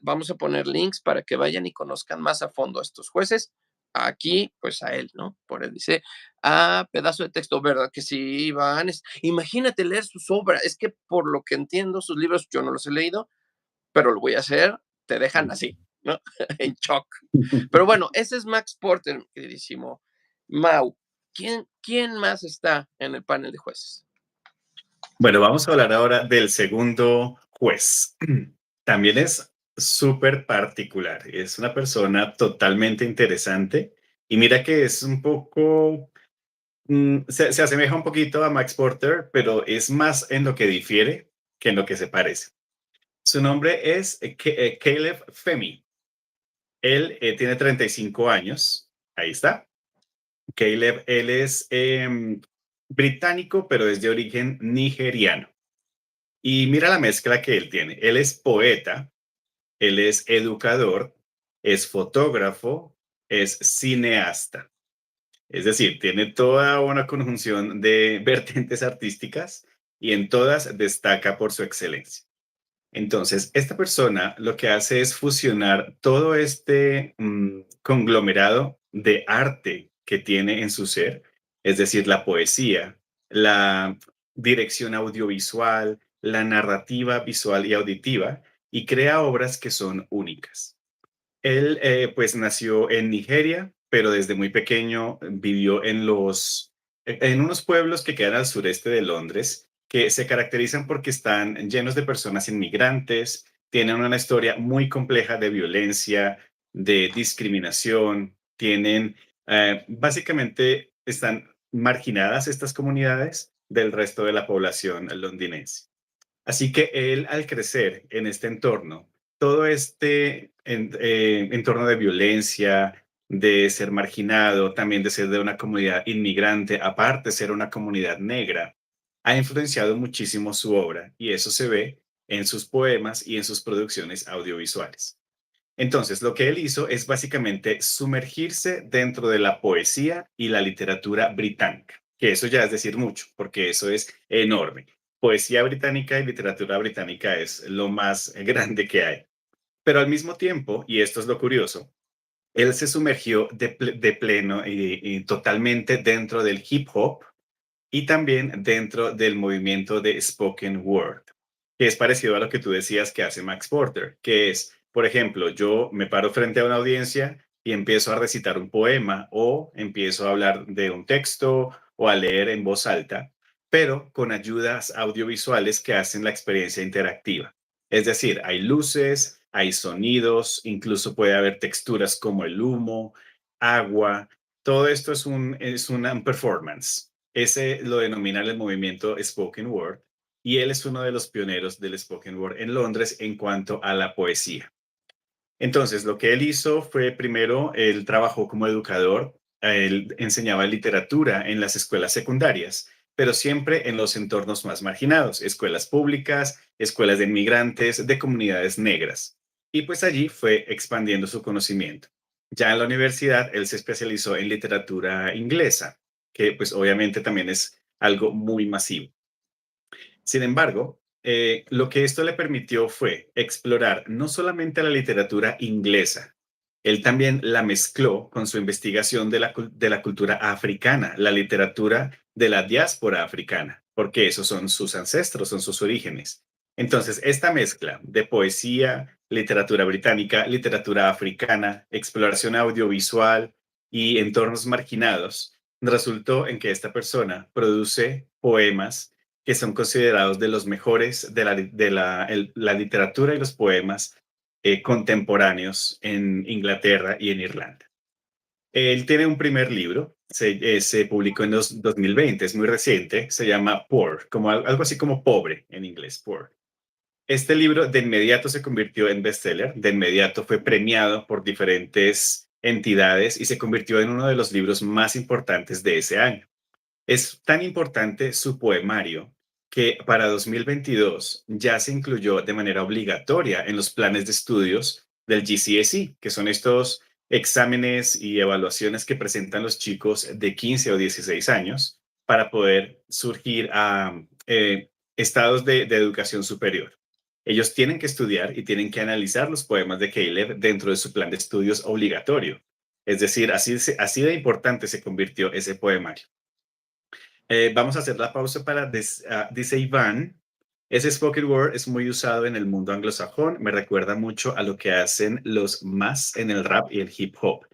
vamos a poner links para que vayan y conozcan más a fondo a estos jueces. Aquí, pues a él, ¿no? Por él dice, pedazo de texto, ¿verdad? Que sí, Iván. Imagínate leer sus obras. Es que por lo que entiendo, sus libros yo no los he leído, pero lo voy a hacer. Te dejan así, ¿no? En shock. Pero bueno, ese es Max Porter, mi queridísimo Mau. ¿Quién más está en el panel de jueces? Bueno, vamos a hablar ahora del segundo juez. También es súper particular. Es una persona totalmente interesante. Y mira que es un poco, se asemeja un poquito a Max Porter, pero es más en lo que difiere que en lo que se parece. Su nombre es Caleb Femi. Él tiene 35 años. Ahí está. Caleb, él es británico, pero es de origen nigeriano. Y mira la mezcla que él tiene. Él es poeta, él es educador, es fotógrafo, es cineasta. Es decir, tiene toda una conjunción de vertientes artísticas y en todas destaca por su excelencia. Entonces, esta persona lo que hace es fusionar todo este conglomerado de arte que tiene en su ser, es decir, la poesía, la dirección audiovisual, la narrativa visual y auditiva, y crea obras que son únicas. Él, pues, nació en Nigeria, pero desde muy pequeño vivió en unos pueblos que quedan al sureste de Londres, que se caracterizan porque están llenos de personas inmigrantes, tienen una historia muy compleja de violencia, de discriminación, básicamente están marginadas estas comunidades del resto de la población londinense. Así que él, al crecer en este entorno, todo este entorno de violencia, de ser marginado, también de ser de una comunidad inmigrante, aparte de ser una comunidad negra, ha influenciado muchísimo su obra y eso se ve en sus poemas y en sus producciones audiovisuales. Entonces, lo que él hizo es básicamente sumergirse dentro de la poesía y la literatura británica, que eso ya es decir mucho, porque eso es enorme. Poesía británica y literatura británica es lo más grande que hay. Pero al mismo tiempo, y esto es lo curioso, él se sumergió de pleno y totalmente dentro del hip hop y también dentro del movimiento de spoken word, que es parecido a lo que tú decías que hace Max Porter, que es, por ejemplo, yo me paro frente a una audiencia y empiezo a recitar un poema o empiezo a hablar de un texto o a leer en voz alta, pero con ayudas audiovisuales que hacen la experiencia interactiva. Es decir, hay luces, hay sonidos, incluso puede haber texturas como el humo, agua. Todo esto es una performance. Ese lo denominan el movimiento Spoken Word y él es uno de los pioneros del Spoken Word en Londres en cuanto a la poesía. Entonces, lo que él hizo fue primero, él trabajó como educador, él enseñaba literatura en las escuelas secundarias, pero siempre en los entornos más marginados, escuelas públicas, escuelas de inmigrantes, de comunidades negras. Y pues allí fue expandiendo su conocimiento. Ya en la universidad, él se especializó en literatura inglesa, que pues obviamente también es algo muy masivo. Sin embargo, lo que esto le permitió fue explorar no solamente la literatura inglesa, él también la mezcló con su investigación de la cultura africana, la literatura de la diáspora africana, porque esos son sus ancestros, son sus orígenes. Entonces, esta mezcla de poesía, literatura británica, literatura africana, exploración audiovisual y entornos marginados, resultó en que esta persona produce poemas que son considerados de los mejores la literatura y los poemas contemporáneos en Inglaterra y en Irlanda. Él tiene un primer libro, se publicó en 2020, es muy reciente, se llama Poor, como algo así como pobre en inglés, Poor. Este libro de inmediato se convirtió en bestseller, de inmediato fue premiado por diferentes entidades y se convirtió en uno de los libros más importantes de ese año. Es tan importante su poemario que para 2022 ya se incluyó de manera obligatoria en los planes de estudios del GCSE, que son estos exámenes y evaluaciones que presentan los chicos de 15 o 16 años para poder surgir a estados de educación superior. Ellos tienen que estudiar y tienen que analizar los poemas de Caleb dentro de su plan de estudios obligatorio. Es decir, así de importante se convirtió ese poemario. Vamos a hacer la pausa para, dice Iván, ese spoken word es muy usado en el mundo anglosajón, me recuerda mucho a lo que hacen los más en el rap y el hip hop.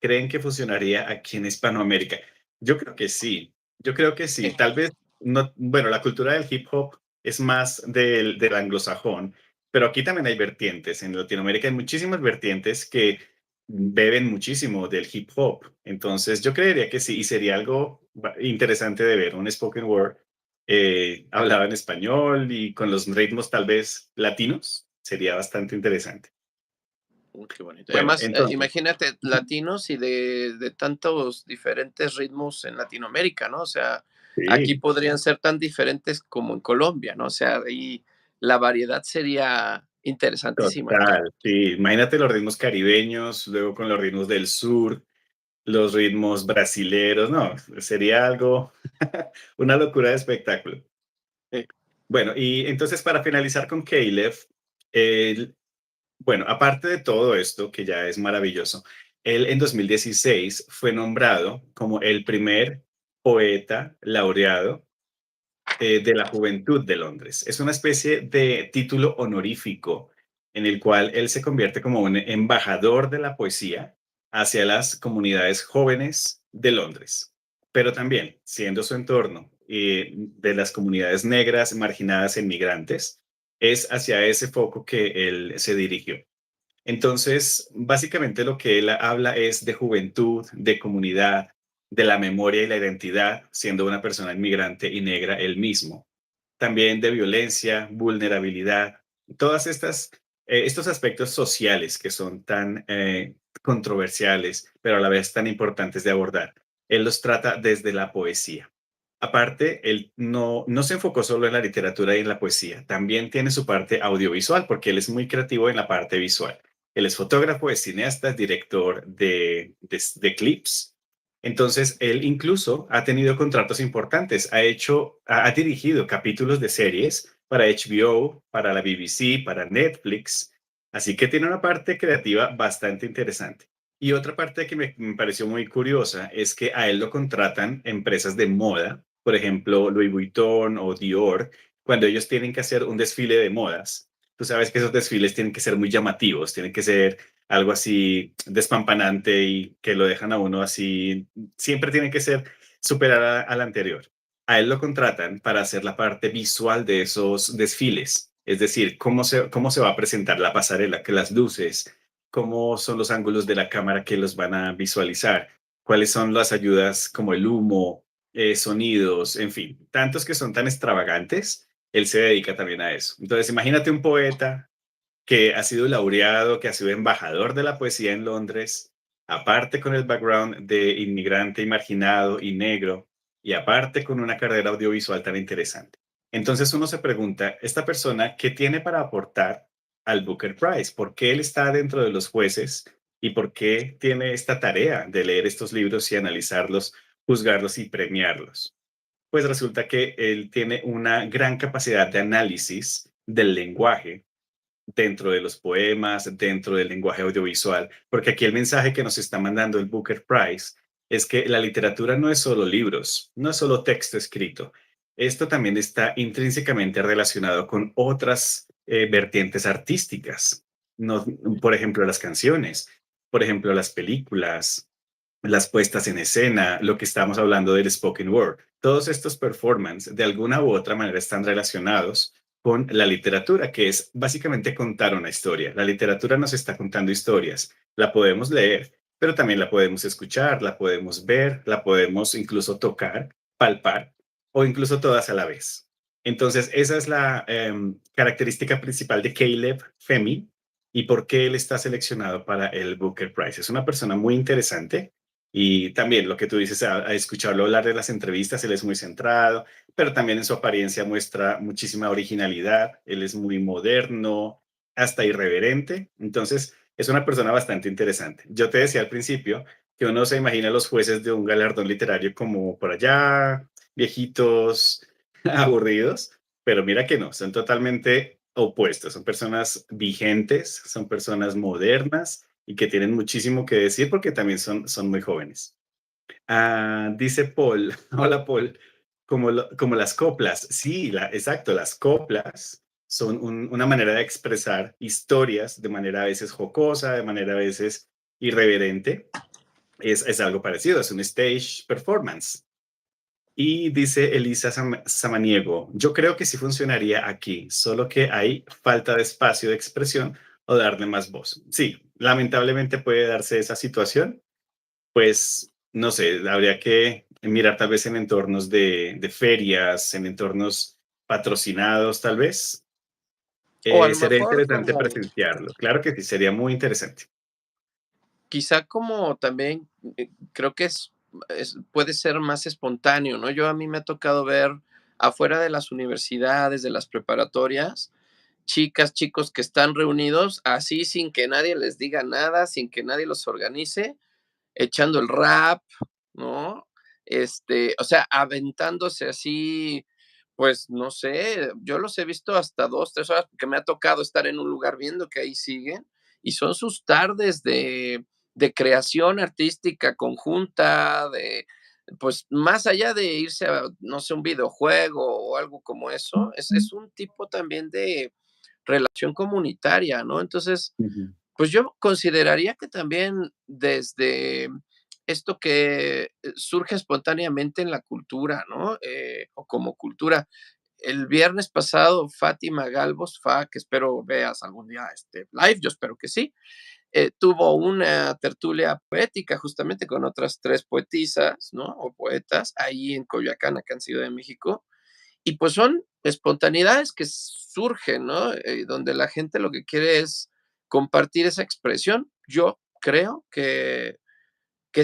¿Creen que funcionaría aquí en Hispanoamérica? Yo creo que sí, yo creo que sí. Sí. Tal vez, no, bueno, la cultura del hip hop es más del anglosajón, pero aquí también hay vertientes. En Latinoamérica hay muchísimas vertientes que beben muchísimo del hip hop. Entonces, yo creería que sí, y sería algo interesante de ver, un spoken word hablado en español y con los ritmos tal vez latinos, sería bastante interesante. Uy, qué bonito. Bueno, Además, entonces, imagínate ujú, latinos y de tantos diferentes ritmos en Latinoamérica, ¿no? O sea, aquí sí. podrían ser tan diferentes como en Colombia, ¿no? O sea, y la variedad sería interesantísima. Total, sí. Imagínate los ritmos caribeños, luego con los ritmos del sur, los ritmos brasileros, no, sería algo, una locura de espectáculo. Eh, Bueno, y entonces para finalizar con Caleb, él, bueno, aparte de todo esto, que ya es maravilloso, él en 2016 fue nombrado como el primer poeta laureado de la Juventud de Londres. Es una especie de título honorífico en el cual él se convierte como un embajador de la poesía hacia las comunidades jóvenes de Londres, pero también siendo su entorno de las comunidades negras, marginadas e inmigrantes, es hacia ese foco que él se dirigió. Entonces, básicamente lo que él habla es de juventud, de comunidad, de la memoria y la identidad, siendo una persona inmigrante y negra él mismo. También de violencia, vulnerabilidad, todas estos aspectos sociales que son tan controversiales, pero a la vez tan importantes de abordar. Él los trata desde la poesía. Aparte, él no se enfocó solo en la literatura y en la poesía, también tiene su parte audiovisual, porque él es muy creativo en la parte visual. Él es fotógrafo, es cineasta, es director de clips. Entonces, él incluso ha tenido contratos importantes, ha dirigido capítulos de series para HBO, para la BBC, para Netflix. Así que tiene una parte creativa bastante interesante. Y otra parte que me pareció muy curiosa es que a él lo contratan empresas de moda, por ejemplo, Louis Vuitton o Dior, cuando ellos tienen que hacer un desfile de modas. Tú sabes que esos desfiles tienen que ser muy llamativos, tienen que ser algo así despampanante y que lo dejan a uno así, siempre tiene que ser superar al anterior. A él lo contratan para hacer la parte visual de esos desfiles, es decir, cómo se va a presentar la pasarela, que las luces, cómo son los ángulos de la cámara que los van a visualizar, cuáles son las ayudas como el humo, sonidos, en fin, tantos que son tan extravagantes, él se dedica también a eso. Entonces, imagínate un poeta que ha sido laureado, que ha sido embajador de la poesía en Londres, aparte con el background de inmigrante y marginado y negro, y aparte con una carrera audiovisual tan interesante. Entonces uno se pregunta, ¿esta persona qué tiene para aportar al Booker Prize? ¿Por qué él está dentro de los jueces y por qué tiene esta tarea de leer estos libros y analizarlos, juzgarlos y premiarlos? Pues resulta que él tiene una gran capacidad de análisis del lenguaje dentro de los poemas, dentro del lenguaje audiovisual, porque aquí el mensaje que nos está mandando el Booker Prize es que la literatura no es solo libros, no es solo texto escrito. Esto también está intrínsecamente relacionado con otras vertientes artísticas, no, por ejemplo, las canciones, por ejemplo, las películas, las puestas en escena, lo que estamos hablando del spoken word. Todos estos performances de alguna u otra manera están relacionados con la literatura, que es básicamente contar una historia. La literatura nos está contando historias. La podemos leer, pero también la podemos escuchar, la podemos ver, la podemos incluso tocar, palpar o incluso todas a la vez. Entonces, esa es la característica principal de Caleb Femi y por qué él está seleccionado para el Booker Prize. Es una persona muy interesante Y también lo que tú dices, a escucharlo hablar de las entrevistas, él es muy centrado, pero también en su apariencia muestra muchísima originalidad, él es muy moderno, hasta irreverente, entonces es una persona bastante interesante. Yo te decía al principio que uno se imagina a los jueces de un galardón literario como por allá, viejitos, aburridos, pero mira que no, son totalmente opuestos, son personas vigentes, son personas modernas y que tienen muchísimo que decir porque también son muy jóvenes. Dice Paul, hola Paul, como las coplas. Sí, exacto, las coplas son una manera de expresar historias de manera a veces jocosa, de manera a veces irreverente. Es algo parecido, es un stage performance. Y dice Elisa Samaniego, yo creo que sí funcionaría aquí, solo que hay falta de espacio de expresión o darle más voz. Sí, lamentablemente puede darse esa situación, pues no sé, habría que mirar tal vez en entornos de ferias, en entornos patrocinados tal vez. O a lo Sería mejor interesante como, presenciarlo, claro que sí, sería muy interesante. quizá como también creo que puede ser más espontáneo, ¿no? Yo a mí me ha tocado ver afuera de las universidades, de las preparatorias, chicas, chicos que están reunidos así sin que nadie les diga nada, sin que nadie los organice, echando el rap, ¿no? O sea, aventándose así, pues no sé, yo los he visto hasta 2, 3 horas, porque me ha tocado estar en un lugar viendo que ahí siguen, y son sus tardes de creación artística conjunta, pues más allá de irse a, no sé, un videojuego o algo como eso, es un tipo también de relación comunitaria, ¿no? Entonces, Ujú, pues yo consideraría que también desde esto que surge espontáneamente en la cultura, ¿no? O como cultura. El viernes pasado, Fátima Galvos, que espero veas algún día este live, yo espero que sí, tuvo una tertulia poética justamente con otras 3 poetisas, ¿no? O poetas, ahí en Coyoacán, acá en Ciudad de México, y pues son espontaneidades que surgen, ¿no? Donde la gente lo que quiere es compartir esa expresión. Yo creo que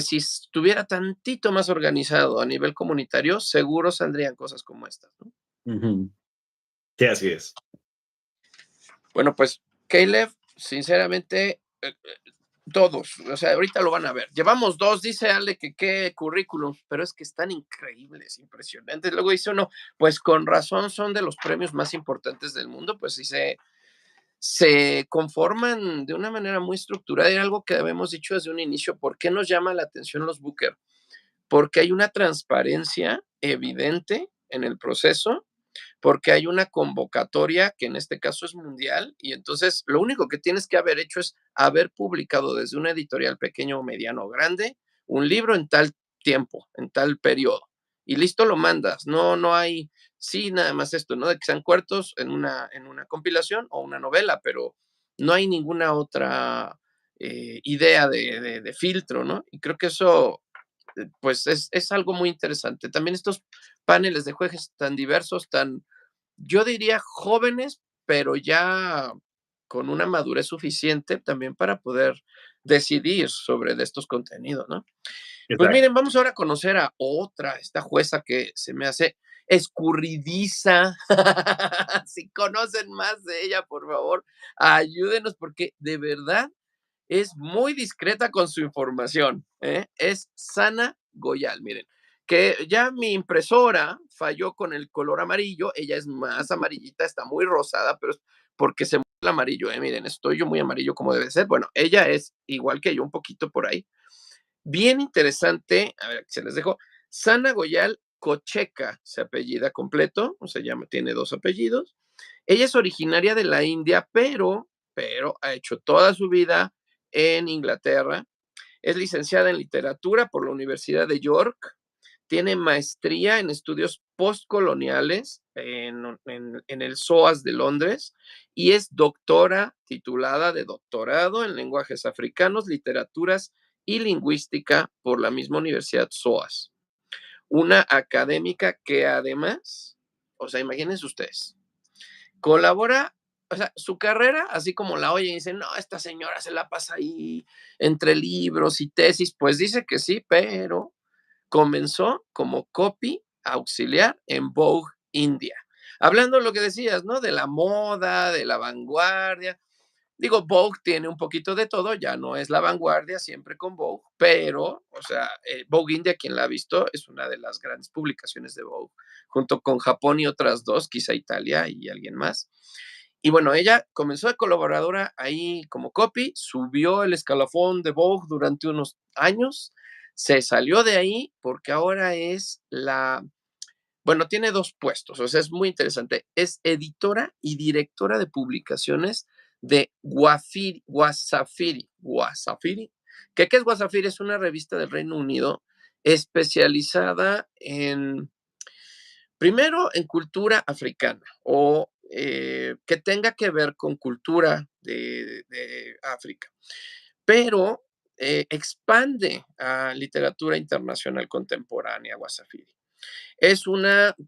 si estuviera tantito más organizado a nivel comunitario, seguro saldrían cosas como estas, ¿no? ujú. Sí, así es. Bueno, pues, Caleb, sinceramente, todos, o sea, ahorita lo van a ver. Llevamos 2, dice Ale que qué currículum, pero es que están increíbles, impresionantes. Luego dice uno, pues con razón son de los premios más importantes del mundo, pues sí se conforman de una manera muy estructurada y algo que habíamos dicho desde un inicio, ¿por qué nos llama la atención los Booker? Porque hay una transparencia evidente en el proceso, porque hay una convocatoria que en este caso es mundial y entonces lo único que tienes que haber hecho es haber publicado desde una editorial pequeño, mediano o grande un libro en tal tiempo, en tal periodo y listo lo mandas. No, no hay, sí, nada más esto, ¿no? De que sean cuartos en una compilación o una novela, pero no hay ninguna otra idea de filtro, ¿no? Y creo que eso pues es algo muy interesante. También estos paneles de jueces tan diversos, tan, yo diría jóvenes, pero ya con una madurez suficiente también para poder decidir sobre de estos contenidos, ¿no? Pues Exacto. miren, vamos ahora a conocer a otra, esta jueza que se me hace escurridiza. Si conocen más de ella, por favor, ayúdenos porque de verdad es muy discreta con su información, ¿eh? Es Sana Goyal, miren, que ya mi impresora falló con el color amarillo, ella es más amarillita, está muy rosada, pero es porque se mueve el amarillo, miren, estoy yo muy amarillo como debe ser. Bueno, ella es igual que yo, un poquito por ahí. Bien interesante, a ver, se les dejo. Sana Goyal Cocheca se apellida completo, o sea, tiene 2 apellidos. Ella es originaria de la India, pero ha hecho toda su vida en Inglaterra. Es licenciada en literatura por la Universidad de York. Tiene maestría en estudios postcoloniales en el SOAS de Londres y es doctora titulada de doctorado en lenguajes africanos, literaturas y lingüística por la misma Universidad SOAS. Una académica que además, o sea, imagínense ustedes, colabora o sea, su carrera, así como la oye y dice, no, esta señora se la pasa ahí entre libros y tesis, pues dice que sí, pero comenzó como copy auxiliar en Vogue India. Hablando de lo que decías, ¿no? De la moda, de la vanguardia. Digo, Vogue tiene un poquito de todo, ya no es la vanguardia siempre con Vogue, pero, o sea, Vogue India, quien la ha visto, es una de las grandes publicaciones de Vogue, junto con Japón y otras dos, quizá Italia y alguien más. Y bueno, ella comenzó de colaboradora ahí como copy, subió el escalafón de Vogue durante unos años, se salió de ahí porque ahora es la, bueno, tiene dos puestos, o sea, es muy interesante. Es editora y directora de publicaciones de Wasafiri. ¿Qué es Wasafiri? Es una revista del Reino Unido especializada en, primero, en cultura africana o que tenga que ver con cultura de África, pero expande a literatura internacional contemporánea, Wasafiri.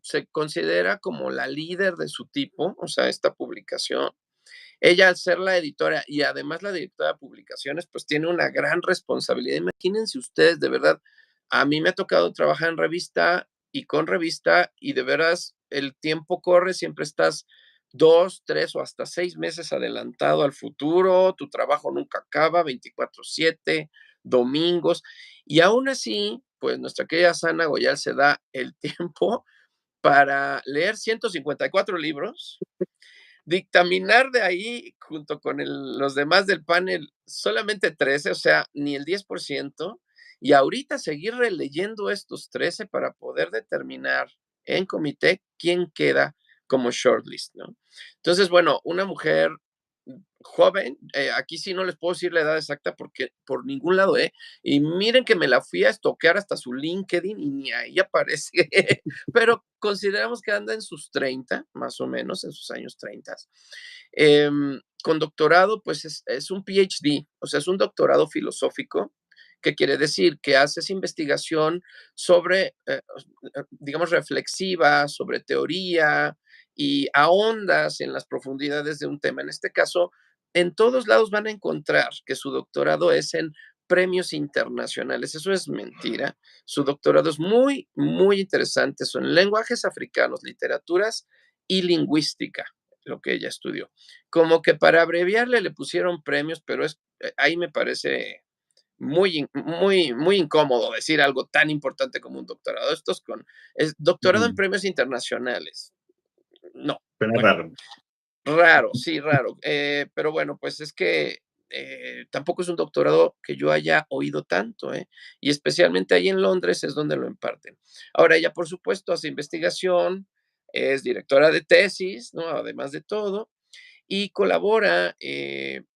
Se considera como la líder de su tipo, o sea, esta publicación. Ella, al ser la editora y además la directora de publicaciones, pues tiene una gran responsabilidad. Imagínense ustedes, de verdad, a mí me ha tocado trabajar en revista y con revista y de veras el tiempo corre, siempre estás 2, 3 o hasta 6 meses adelantado al futuro, tu trabajo nunca acaba, 24/7, domingos, y aún así, pues nuestra querida Sana Goyal se da el tiempo para leer 154 libros, dictaminar de ahí, junto con los demás del panel, solamente 13, o sea, ni el 10%, y ahorita seguir releyendo estos 13 para poder determinar en comité quién queda como shortlist, ¿no? Entonces, bueno, una mujer joven, aquí sí no les puedo decir la edad exacta porque por ningún lado, ¿eh? Y miren que me la fui a estoquear hasta su LinkedIn y ni ahí aparece, pero consideramos que anda en sus 30, más o menos, en sus años 30. Con doctorado, pues es un PhD, o sea, es un doctorado filosófico. ¿Qué quiere decir? Que haces investigación sobre, digamos, reflexiva, sobre teoría y ahondas en las profundidades de un tema. En este caso, en todos lados van a encontrar que su doctorado es en premios internacionales. Eso es mentira. Su doctorado es muy, muy interesante. Son lenguajes africanos, literaturas y lingüística, lo que ella estudió. Como que para abreviarle le pusieron premios, pero ahí me parece muy, muy incómodo decir algo tan importante como un doctorado. Es doctorado en Ujú. premios internacionales. No, Suena bueno, raro. raro, sí, raro. Pero bueno, pues es que tampoco es un doctorado que yo haya oído tanto, ¿eh? Y especialmente ahí en Londres es donde lo imparten. Ahora, ella, por supuesto, hace investigación, es directora de tesis, ¿no? Además de todo, y colabora,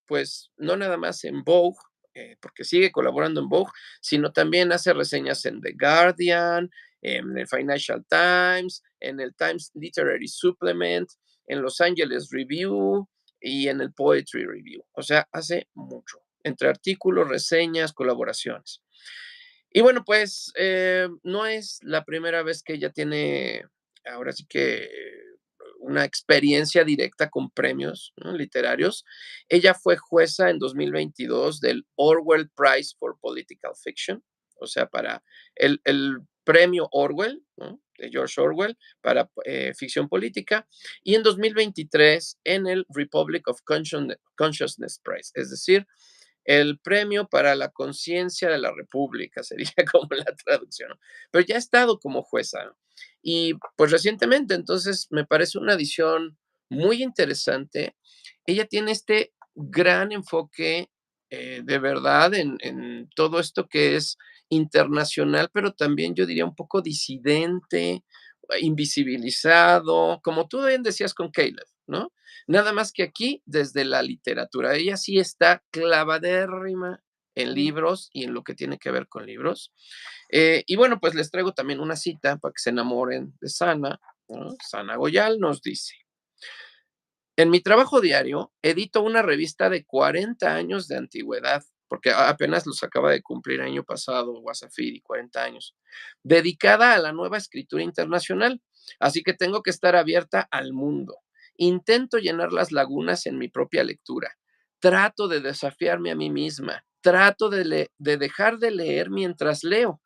pues, no nada más en Vogue, porque sigue colaborando en Vogue, sino también hace reseñas en The Guardian, en el Financial Times, en el Times Literary Supplement, en Los Angeles Review y en el Poetry Review. O sea, hace mucho, entre artículos, reseñas, colaboraciones. Y bueno, pues no es la primera vez que ella tiene, ahora sí que una experiencia directa con premios, ¿no?, literarios. Ella fue jueza en 2022 del Orwell Prize for Political Fiction, o sea, para el premio Orwell, ¿no?, de George Orwell, para ficción política, y en 2023 en el Republic of Consciousness Prize, es decir, el premio para la conciencia de la República, sería como la traducción, ¿no? Pero ya ha estado como jueza, ¿no? Y pues recientemente, entonces me parece una adición muy interesante. Ella tiene este gran enfoque de verdad en todo esto que es internacional, pero también yo diría un poco disidente, invisibilizado, como tú bien decías con Caleb, ¿no? Nada más que aquí, desde la literatura, ella sí está clavadérrima en libros y en lo que tiene que ver con libros. Y bueno, pues les traigo también una cita para que se enamoren de Sana, ¿no? Sana Goyal nos dice: en mi trabajo diario, edito una revista de 40 años de antigüedad, porque apenas los acaba de cumplir el año pasado, Wasafiri, 40 años, dedicada a la nueva escritura internacional. Así que tengo que estar abierta al mundo. Intento llenar las lagunas en mi propia lectura. Trato de desafiarme a mí misma. Trato de dejar de leer mientras leo.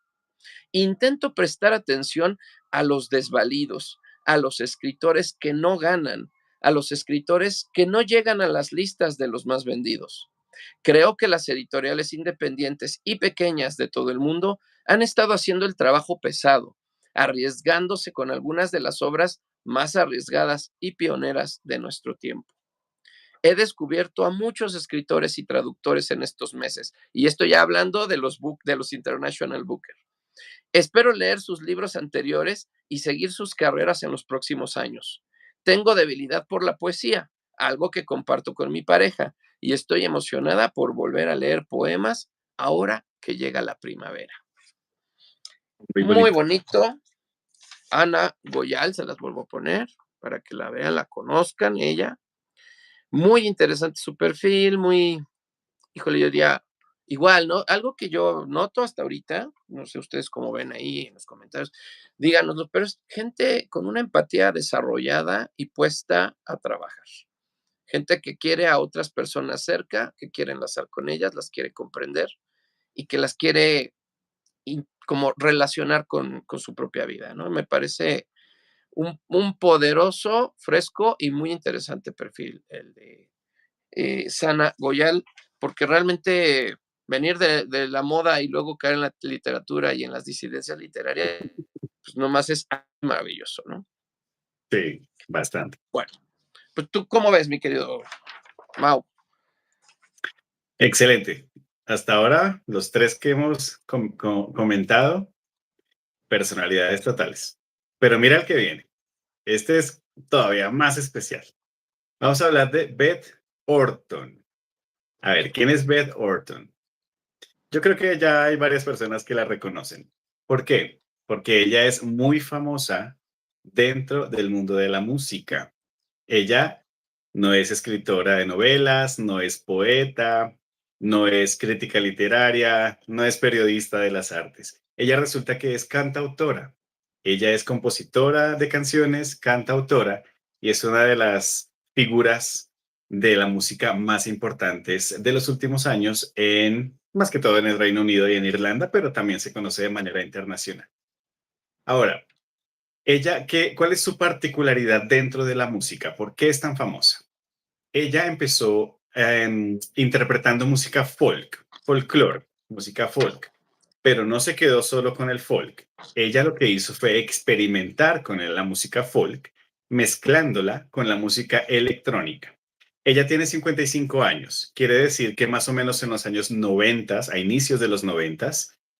Intento prestar atención a los desvalidos, a los escritores que no ganan, a los escritores que no llegan a las listas de los más vendidos. Creo que las editoriales independientes y pequeñas de todo el mundo han estado haciendo el trabajo pesado, arriesgándose con algunas de las obras más arriesgadas y pioneras de nuestro tiempo. He descubierto a muchos escritores y traductores en estos meses, y estoy ya hablando de los International Booker. Espero leer sus libros anteriores y seguir sus carreras en los próximos años. Tengo debilidad por la poesía, algo que comparto con mi pareja, y estoy emocionada por volver a leer poemas ahora que llega la primavera. Muy Muy bonito. bonito. Ana Goyal, se las vuelvo a poner para que la vean, la conozcan, ella. Muy interesante su perfil, muy, híjole, yo diría, igual, ¿no? Algo que yo noto hasta ahorita, no sé ustedes cómo ven ahí en los comentarios, díganoslo, pero es gente con una empatía desarrollada y puesta a trabajar. Gente que quiere a otras personas cerca, que quiere enlazar con ellas, las quiere comprender y que las quiere como relacionar con su propia vida, ¿no? Me parece un poderoso, fresco y muy interesante perfil el de Sana Goyal, porque realmente venir de la moda y luego caer en la literatura y en las disidencias literarias, pues nomás es maravilloso, ¿no? Sí, bastante. Bueno, pues tú, ¿cómo ves, mi querido Mau? Excelente. Hasta ahora, los tres que hemos comentado, personalidades totales. Pero mira el que viene. Este es todavía más especial. Vamos a hablar de Beth Orton. A ver, ¿quién es Beth Orton? Yo creo que ya hay varias personas que la reconocen. ¿Por qué? Porque ella es muy famosa dentro del mundo de la música. Ella no es escritora de novelas, no es poeta, no es crítica literaria, no es periodista de las artes. Ella resulta que es cantautora. Ella es compositora de canciones, cantautora, y es una de las figuras de la música más importantes de los últimos años en, más que todo en el Reino Unido y en Irlanda, pero también se conoce de manera internacional. Ahora, ¿cuál es su particularidad dentro de la música? ¿Por qué es tan famosa? Ella empezó interpretando música folk, folklore, música folk, pero no se quedó solo con el folk. Ella lo que hizo fue experimentar con la música folk, mezclándola con la música electrónica. Ella tiene 55 años, quiere decir que más o menos en los años 90, a inicios de los 90,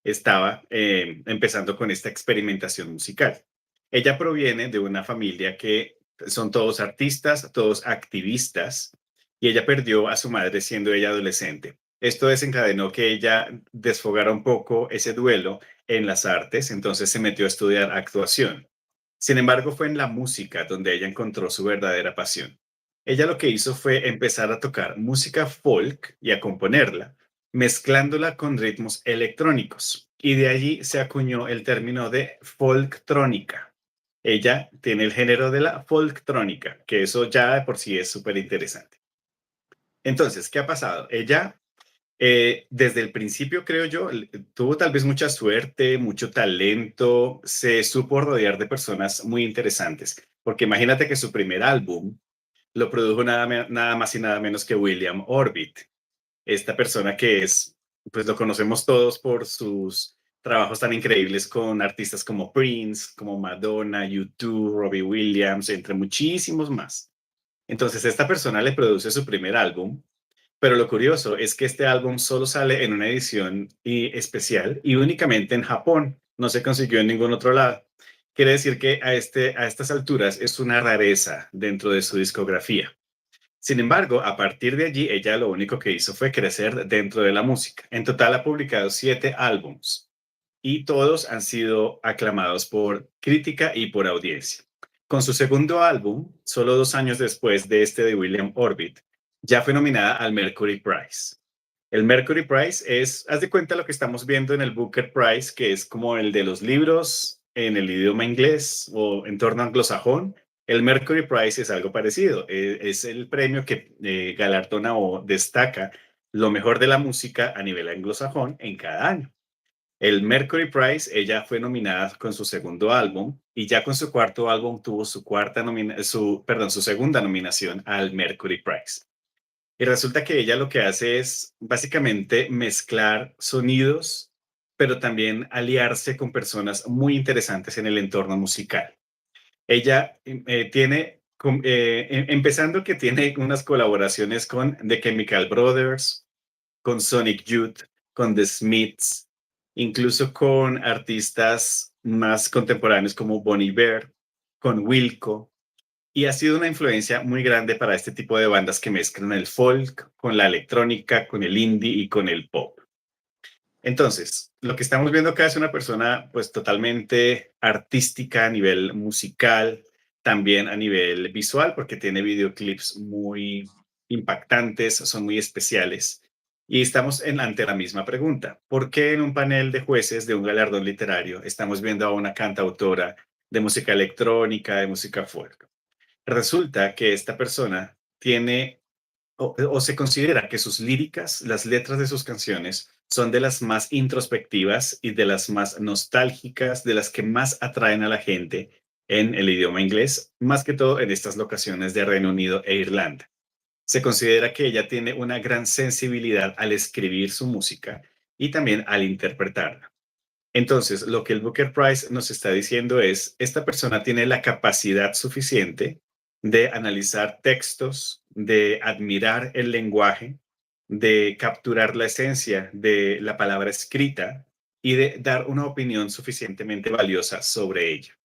estaba empezando con esta experimentación musical. Ella proviene de una familia que son todos artistas, todos activistas, y ella perdió a su madre siendo ella adolescente. Esto desencadenó que ella desfogara un poco ese duelo en las artes, entonces se metió a estudiar actuación. Sin embargo, fue en la música donde ella encontró su verdadera pasión. Ella lo que hizo fue empezar a tocar música folk y a componerla, mezclándola con ritmos electrónicos. Y de allí se acuñó el término de folktrónica. Ella tiene el género de la folktrónica, que eso ya de por sí es súper interesante. Entonces, ¿qué ha pasado? Ella, desde el principio, creo yo, tuvo tal vez mucha suerte, mucho talento, se supo rodear de personas muy interesantes, porque imagínate que su primer álbum lo produjo nada más y nada menos que William Orbit, esta persona que es, pues lo conocemos todos por sus trabajos tan increíbles con artistas como Prince, como Madonna, U2, Robbie Williams, entre muchísimos más. Entonces, esta persona le produce su primer álbum, pero lo curioso es que este álbum solo sale en una edición especial y únicamente en Japón, no se consiguió en ningún otro lado. Quiere decir que a estas alturas es una rareza dentro de su discografía. Sin embargo, a partir de allí, ella lo único que hizo fue crecer dentro de la música. En total ha publicado 7 álbums y todos han sido aclamados por crítica y por audiencia. Con su segundo álbum, solo 2 años después de este de William Orbit, ya fue nominada al Mercury Prize. El Mercury Prize es, haz de cuenta lo que estamos viendo en el Booker Prize, que es como el de los libros en el idioma inglés o en torno anglosajón. El Mercury Prize es algo parecido, es el premio que galardona o destaca lo mejor de la música a nivel anglosajón en cada año. El Mercury Prize, ella fue nominada con su segundo álbum y ya con su cuarto álbum tuvo su segunda nominación al Mercury Prize. Y resulta que ella lo que hace es básicamente mezclar sonidos, pero también aliarse con personas muy interesantes en el entorno musical. Ella empezando que tiene unas colaboraciones con The Chemical Brothers, con Sonic Youth, con The Smiths, incluso con artistas más contemporáneos como Bon Iver, con Wilco, y ha sido una influencia muy grande para este tipo de bandas que mezclan el folk con la electrónica, con el indie y con el pop. Entonces, lo que estamos viendo acá es una persona pues totalmente artística a nivel musical, también a nivel visual, porque tiene videoclips muy impactantes, son muy especiales. Y estamos ante la misma pregunta. ¿Por qué en un panel de jueces de un galardón literario estamos viendo a una cantautora de música electrónica, de música folk? Resulta que esta persona tiene o se considera que sus líricas, las letras de sus canciones, son de las más introspectivas y de las más nostálgicas, de las que más atraen a la gente en el idioma inglés, más que todo en estas locaciones de Reino Unido e Irlanda. Se considera que ella tiene una gran sensibilidad al escribir su música y también al interpretarla. Entonces, lo que el Booker Prize nos está diciendo es, esta persona tiene la capacidad suficiente de analizar textos, de admirar el lenguaje, de capturar la esencia de la palabra escrita y de dar una opinión suficientemente valiosa sobre ella.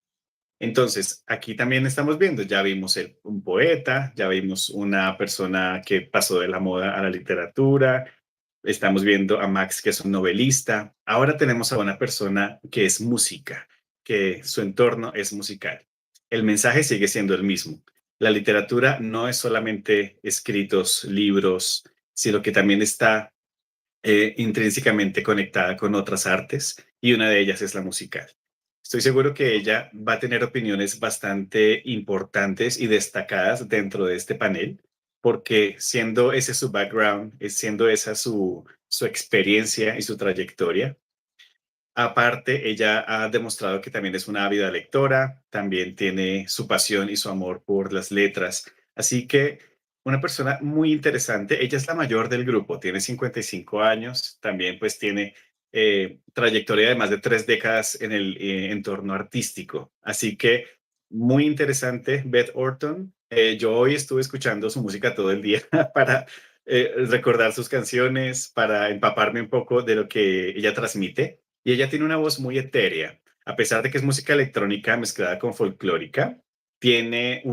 Entonces, aquí también estamos viendo, ya vimos un poeta, ya vimos una persona que pasó de la moda a la literatura, estamos viendo a Max, que es un novelista. Ahora tenemos a una persona que es música, que su entorno es musical. El mensaje sigue siendo el mismo. La literatura no es solamente escritos, libros, sino que también está intrínsecamente conectada con otras artes y una de ellas es la musical. Estoy seguro que ella va a tener opiniones bastante importantes y destacadas dentro de este panel, porque siendo ese su background, siendo esa su experiencia y su trayectoria, aparte, ella ha demostrado que también es una ávida lectora, también tiene su pasión y su amor por las letras. Así que una persona muy interesante. Ella es la mayor del grupo, tiene 55 años, también pues tiene trayectoria de más de 3 décadas en el entorno artístico. Así que muy interesante, Beth Orton. Yo hoy estuve escuchando su música todo el día para recordar sus canciones, para empaparme un poco de lo que ella transmite y ella tiene una voz muy etérea. A pesar de que es música electrónica mezclada con folclórica, tiene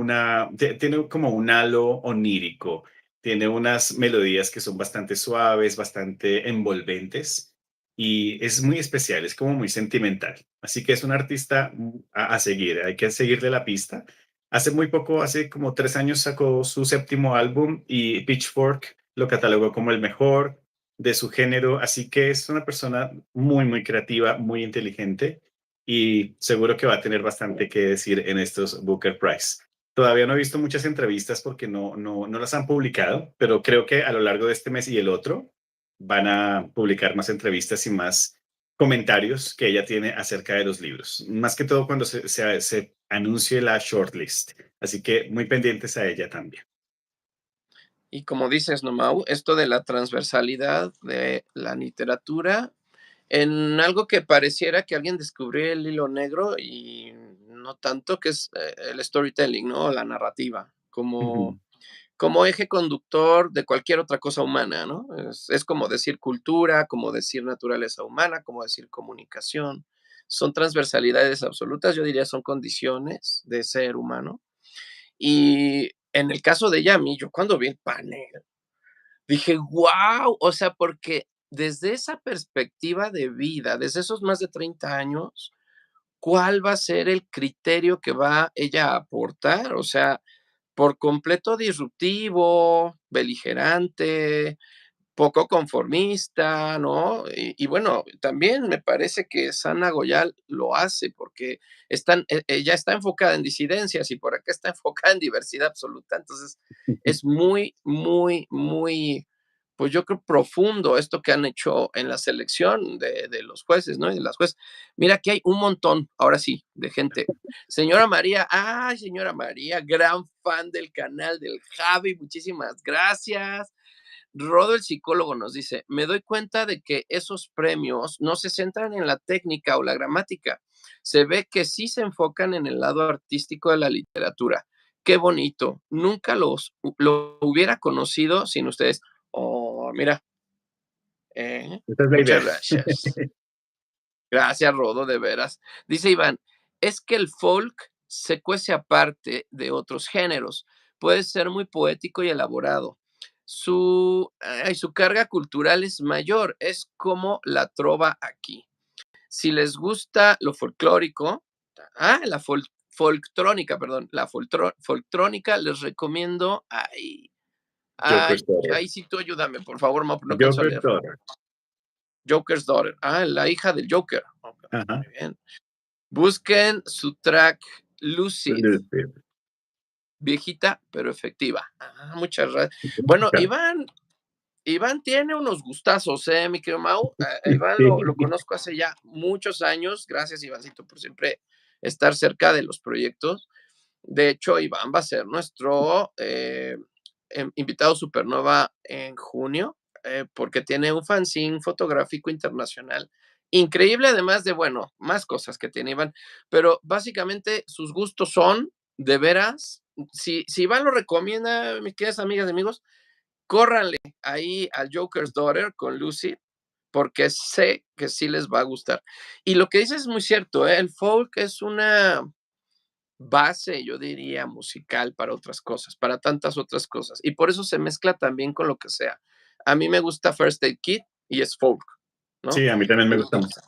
como un halo onírico, tiene unas melodías que son bastante suaves, bastante envolventes y es muy especial, es como muy sentimental. Así que es un artista a seguir, hay que seguirle la pista. Hace muy poco, hace como 3 años, sacó su séptimo álbum y Pitchfork lo catalogó como el mejor de su género, así que es una persona muy, muy creativa, muy inteligente y seguro que va a tener bastante que decir en estos Booker Prize. Todavía no he visto muchas entrevistas porque no las han publicado, pero creo que a lo largo de este mes y el otro van a publicar más entrevistas y más comentarios que ella tiene acerca de los libros, más que todo cuando se anuncie la shortlist. Así que muy pendientes a ella también. Y como dices, Nomau, esto de la transversalidad de la literatura en algo que pareciera que alguien descubrió el hilo negro y no tanto, que es el storytelling, ¿no? La narrativa, Ujú. como eje conductor de cualquier otra cosa humana, ¿no? Es como decir cultura, como decir naturaleza humana, como decir comunicación. Son transversalidades absolutas, yo diría son condiciones de ser humano. Y en el caso de Yami, yo cuando vi el panel, dije: "Guau", o sea, porque desde esa perspectiva de vida, desde esos más de 30 años, ¿cuál va a ser el criterio que va ella a aportar? O sea, por completo disruptivo, beligerante, poco conformista, ¿no? Y bueno, también me parece que Sana Goyal lo hace porque ella está enfocada en disidencias y por acá está enfocada en diversidad absoluta. Entonces, es muy, muy, muy, pues yo creo profundo esto que han hecho en la selección de los jueces, ¿no? Y de las jueces. Mira, aquí hay un montón, ahora sí, de gente. Señora María, ay, señora María, gran fan del canal del Javi, muchísimas gracias. Rodo, el psicólogo, nos dice, me doy cuenta de que esos premios no se centran en la técnica o la gramática, se ve que sí se enfocan en el lado artístico de la literatura. Qué bonito, nunca lo hubiera conocido sin ustedes. Oh, mira, Esa es la muchas idea. gracias. Gracias, Rodo, de veras. Dice Iván, es que el folk se cuece aparte de otros géneros. Puede ser muy poético y elaborado. Su carga cultural es mayor, es como la trova aquí. Si les gusta lo folclórico, folktrónica, perdón, folktrónica, les recomiendo, Joker's Daughter. ay, sí, tú ayúdame, por favor, no alcanzo a Joker's leer. Daughter. Joker's Daughter, la hija del Joker. Ok, Ajá. muy bien. Busquen su track Lucid, Lucid. viejita pero efectiva. Muchas gracias. Bueno, Iván tiene unos gustazos, mi querido Mau. Iván lo Sí. conozco hace ya muchos años. Gracias, Ivancito, por siempre estar cerca de los proyectos. De hecho, Iván va a ser nuestro invitado Supernova en junio, porque tiene un fanzine fotográfico internacional increíble, además de, bueno, más cosas que tiene Iván, pero básicamente sus gustos son, de veras, si Iván lo recomienda, mis queridas amigas y amigos, córranle ahí al Joker's Daughter con Lucy, porque sé que sí les va a gustar. Y lo que dices es muy cierto, el folk es una base, yo diría, musical para otras cosas, para tantas otras cosas. Y por eso se mezcla también con lo que sea. A mí me gusta First Aid Kit y es folk, ¿no? Sí, a mí también me gusta mucho.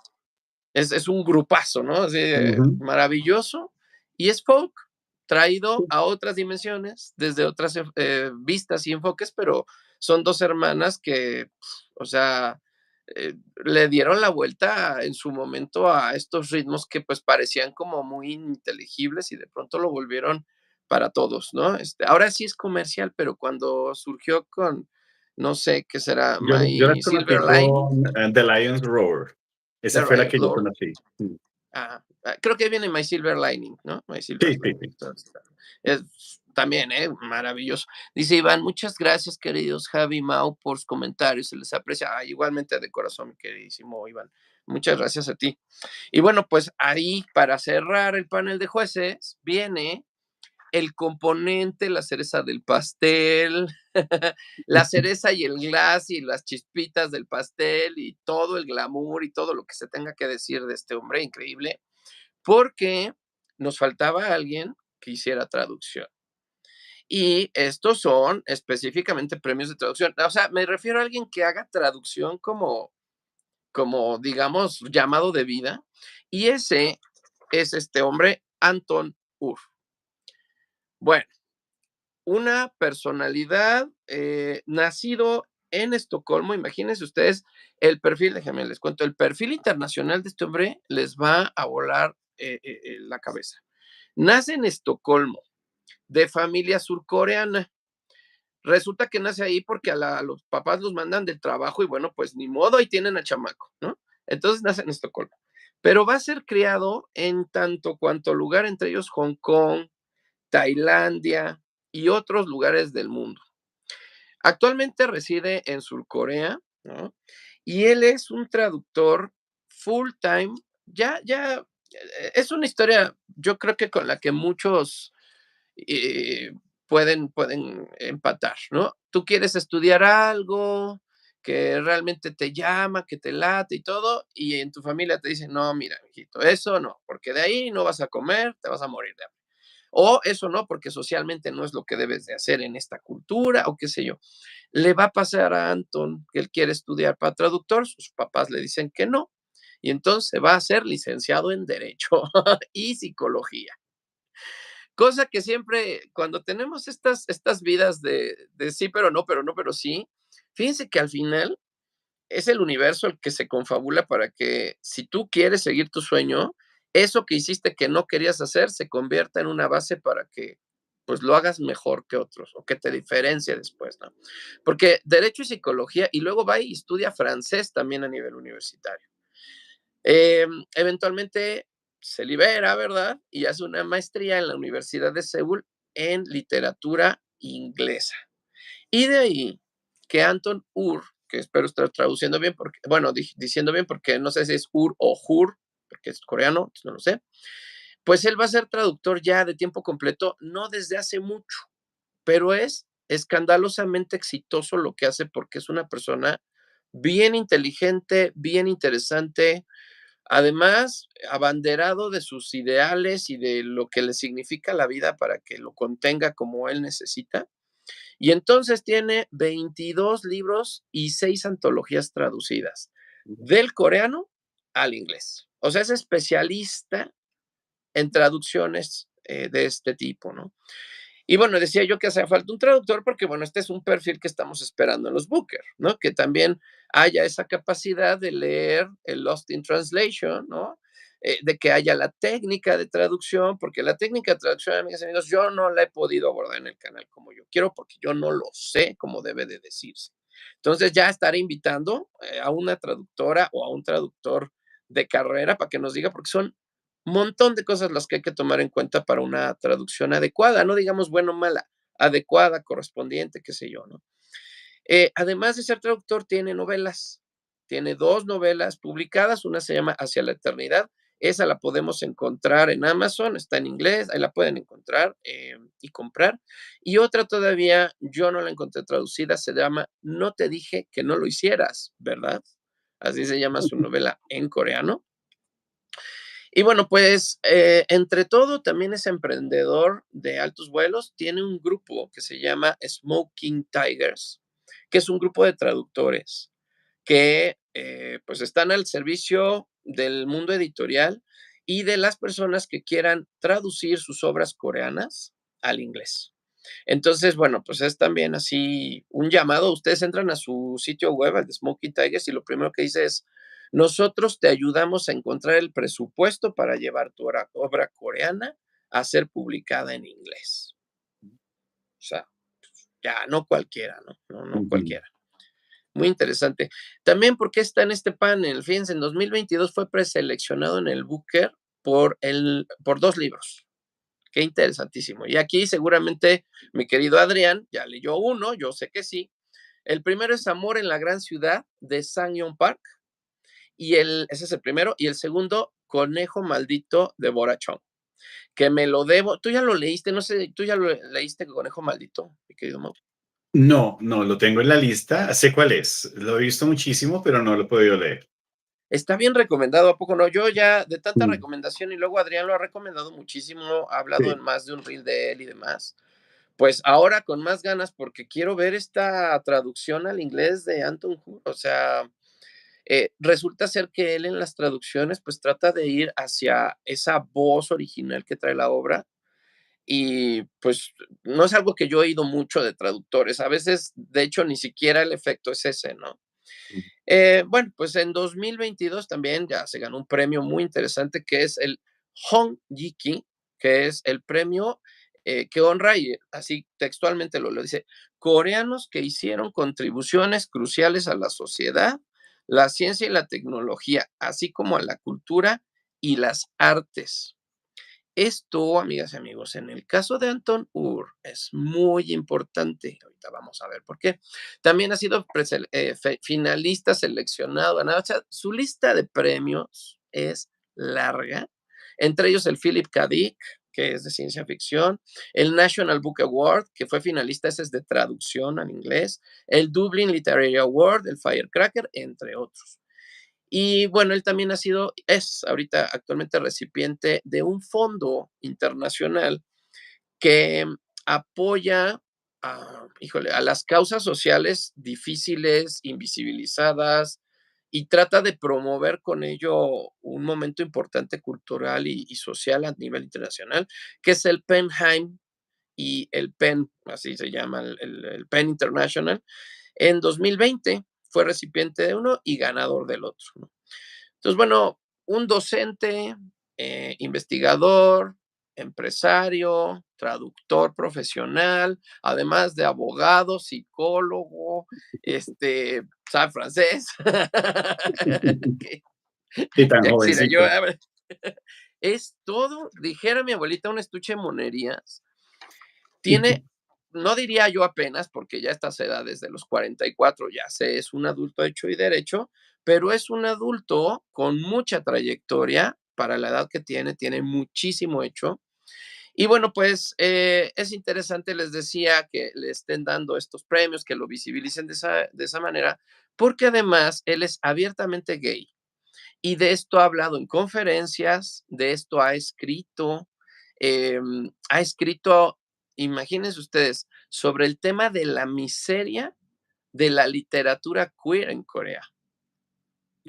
Entonces, es un grupazo, ¿no? Así, Ujú. maravilloso. Y es folk, traído a otras dimensiones, desde otras vistas y enfoques, pero son dos hermanas que, o sea, le dieron la vuelta en su momento a estos ritmos que pues parecían como muy ininteligibles y de pronto lo volvieron para todos, ¿no? Ahora sí es comercial, pero cuando surgió con, no sé, ¿qué será? Yo las My conocí Silver Lining, con The Lion's Roar. Esa The fue la Riot que yo Lord. conocí. Mm. Creo que viene My Silver Lining, ¿no? My Silver Sí, sí, Lining. sí. Es también, maravilloso. Dice Iván, muchas gracias, queridos Javi y Mau, por sus comentarios, se les aprecia. Igualmente de corazón, mi queridísimo Iván. Muchas gracias a ti. Y bueno, pues ahí, para cerrar el panel de jueces, viene el componente, la cereza del pastel, la cereza y el glass y las chispitas del pastel y todo el glamour y todo lo que se tenga que decir de este hombre increíble, porque nos faltaba alguien que hiciera traducción. Y estos son específicamente premios de traducción. O sea, me refiero a alguien que haga traducción como digamos, llamado de vida. Y ese es este hombre, Anton Ur. Bueno, una personalidad nacido en Estocolmo. Imagínense ustedes el perfil, déjenme les cuento, el perfil internacional de este hombre les va a volar la cabeza. Nace en Estocolmo, de familia surcoreana. Resulta que nace ahí porque a los papás los mandan del trabajo y bueno, pues ni modo, ahí tienen al chamaco, ¿no? Entonces nace en Estocolmo. Pero va a ser criado en tanto cuanto lugar, entre ellos Hong Kong, Tailandia y otros lugares del mundo. Actualmente reside en Surcorea, ¿no? Y él es un traductor full time. Es una historia, yo creo que con la que muchos eh, pueden empatar, ¿no? Tú quieres estudiar algo que realmente te llama, que te late y todo, y en tu familia te dicen, no, mira, hijito, eso no, porque de ahí no vas a comer, te vas a morir de hambre. O eso no, porque socialmente no es lo que debes de hacer en esta cultura, o qué sé yo. Le va a pasar a Anton que él quiere estudiar para traductor, sus papás le dicen que no, y entonces va a ser licenciado en Derecho y Psicología. Cosa que siempre, cuando tenemos estas vidas de sí, pero no, pero no, pero sí, Fíjense que al final es el universo el que se confabula para que si tú quieres seguir tu sueño, eso que hiciste que no querías hacer se convierta en una base para que pues lo hagas mejor que otros o que te diferencie después, ¿no? Porque derecho y psicología, y luego va y estudia francés también a nivel universitario. Eventualmente se libera, ¿verdad? Y hace una maestría en la Universidad de Seúl en literatura inglesa. Y de ahí que Anton Ur, que espero estar traduciendo bien, porque, bueno, diciendo bien, porque no sé si es Ur o Hur, porque es coreano, no lo sé, pues él va a ser traductor ya de tiempo completo, no desde hace mucho, pero es escandalosamente exitoso lo que hace porque es una persona bien inteligente, bien interesante, además abanderado de sus ideales y de lo que le significa la vida para que lo contenga como él necesita. Y entonces tiene 22 libros y 6 antologías traducidas del coreano al inglés. O sea, es especialista en traducciones de este tipo, ¿no? Y bueno, decía yo que hace falta un traductor porque, bueno, este es un perfil que estamos esperando en los Booker, ¿no? Que también haya esa capacidad de leer el Lost in Translation, ¿no? De que haya la técnica de traducción, porque la técnica de traducción, amigas y amigos, yo no la he podido abordar en el canal como yo quiero, porque yo no lo sé como debe de decirse. Entonces ya estaré invitando a una traductora o a un traductor de carrera para que nos diga, porque son montón de cosas las que hay que tomar en cuenta para una traducción adecuada, no digamos bueno o mala, adecuada, correspondiente, qué sé yo, ¿no? Además de ser traductor, tiene novelas. Tiene 2 novelas publicadas, una se llama Hacia la eternidad, esa la podemos encontrar en Amazon, está en inglés, ahí la pueden encontrar, y comprar. Y otra todavía, yo no la encontré traducida, se llama No te dije que no lo hicieras, ¿verdad? Así se llama su novela en coreano. Y bueno, pues, entre todo, también es emprendedor de altos vuelos. Tiene un grupo que se llama Smoking Tigers, que es un grupo de traductores que, pues, están al servicio del mundo editorial y de las personas que quieran traducir sus obras coreanas al inglés. Entonces, bueno, pues, es también así un llamado. Ustedes entran a su sitio web, al de Smoking Tigers, y lo primero que dice es: "Nosotros te ayudamos a encontrar el presupuesto para llevar tu obra coreana a ser publicada en inglés". O sea, ya no cualquiera, ¿no? No Ujú. cualquiera. Muy interesante. También, ¿por qué está en este panel? Fíjense, en 2022 fue preseleccionado en el Booker por 2 libros. Qué interesantísimo. Y aquí seguramente mi querido Adrián ya leyó uno, yo sé que sí. El primero es Amor en la gran ciudad de Sangyeon Park, ese es el primero, y el segundo, Conejo maldito de Bora Chong, que me lo debo. Tú ya lo leíste, no sé, ¿tú ya lo leíste, Conejo maldito, mi querido Mau? No, no, lo tengo en la lista. Sé cuál es. Lo he visto muchísimo, pero no lo he podido leer. Está bien recomendado, ¿a poco no? Yo ya de tanta Mm, recomendación y luego Adrián lo ha recomendado muchísimo, ha hablado en sí. más de un reel de él y demás. Pues ahora con más ganas porque quiero ver esta traducción al inglés de Anton Hu. O sea, resulta ser que él en las traducciones pues trata de ir hacia esa voz original que trae la obra y pues no es algo que yo he oído mucho de traductores. A veces, de hecho, ni siquiera el efecto es ese, ¿no? Mm, Bueno, pues en 2022 también ya se ganó un premio muy interesante que es el Hong Yiki, que es el premio que honra, y así textualmente lo dice, coreanos que hicieron contribuciones cruciales a la sociedad, la ciencia y la tecnología, así como a la cultura y las artes. Esto, amigas y amigos, en el caso de Anton Ur es muy importante. Ahorita vamos a ver por qué. También ha sido finalista seleccionado, ganado. O sea, su lista de premios es larga, entre ellos el Philip K. Dick, que es de ciencia ficción, el National Book Award, que fue finalista, ese es de traducción al inglés, el Dublin Literary Award, el Firecracker, entre otros. Y bueno, él también es ahorita actualmente recipiente de un fondo internacional que apoya híjole, a las causas sociales difíciles, invisibilizadas, y trata de promover con ello un momento importante cultural y social a nivel internacional, que es el Penheim y el PEN, así se llama, el PEN International, En 2020 fue recipiente de uno y ganador del otro, ¿no? Entonces, bueno, un docente, investigador, empresario, traductor profesional, además de abogado, psicólogo, sabe francés. que, Y tan que quisiera yo, jovencito. a ver, es todo, dijera mi abuelita, un estuche de monerías. Tiene, no diría yo apenas, porque ya a estas edades de los 44 ya se es un adulto hecho y derecho, pero es un adulto con mucha trayectoria para la edad que tiene muchísimo hecho. Y bueno, pues es interesante, les decía, que le estén dando estos premios, que lo visibilicen de esa manera, porque además él es abiertamente gay. Y de esto ha hablado en conferencias, de esto ha escrito, imagínense ustedes, sobre el tema de la miseria de la literatura queer en Corea.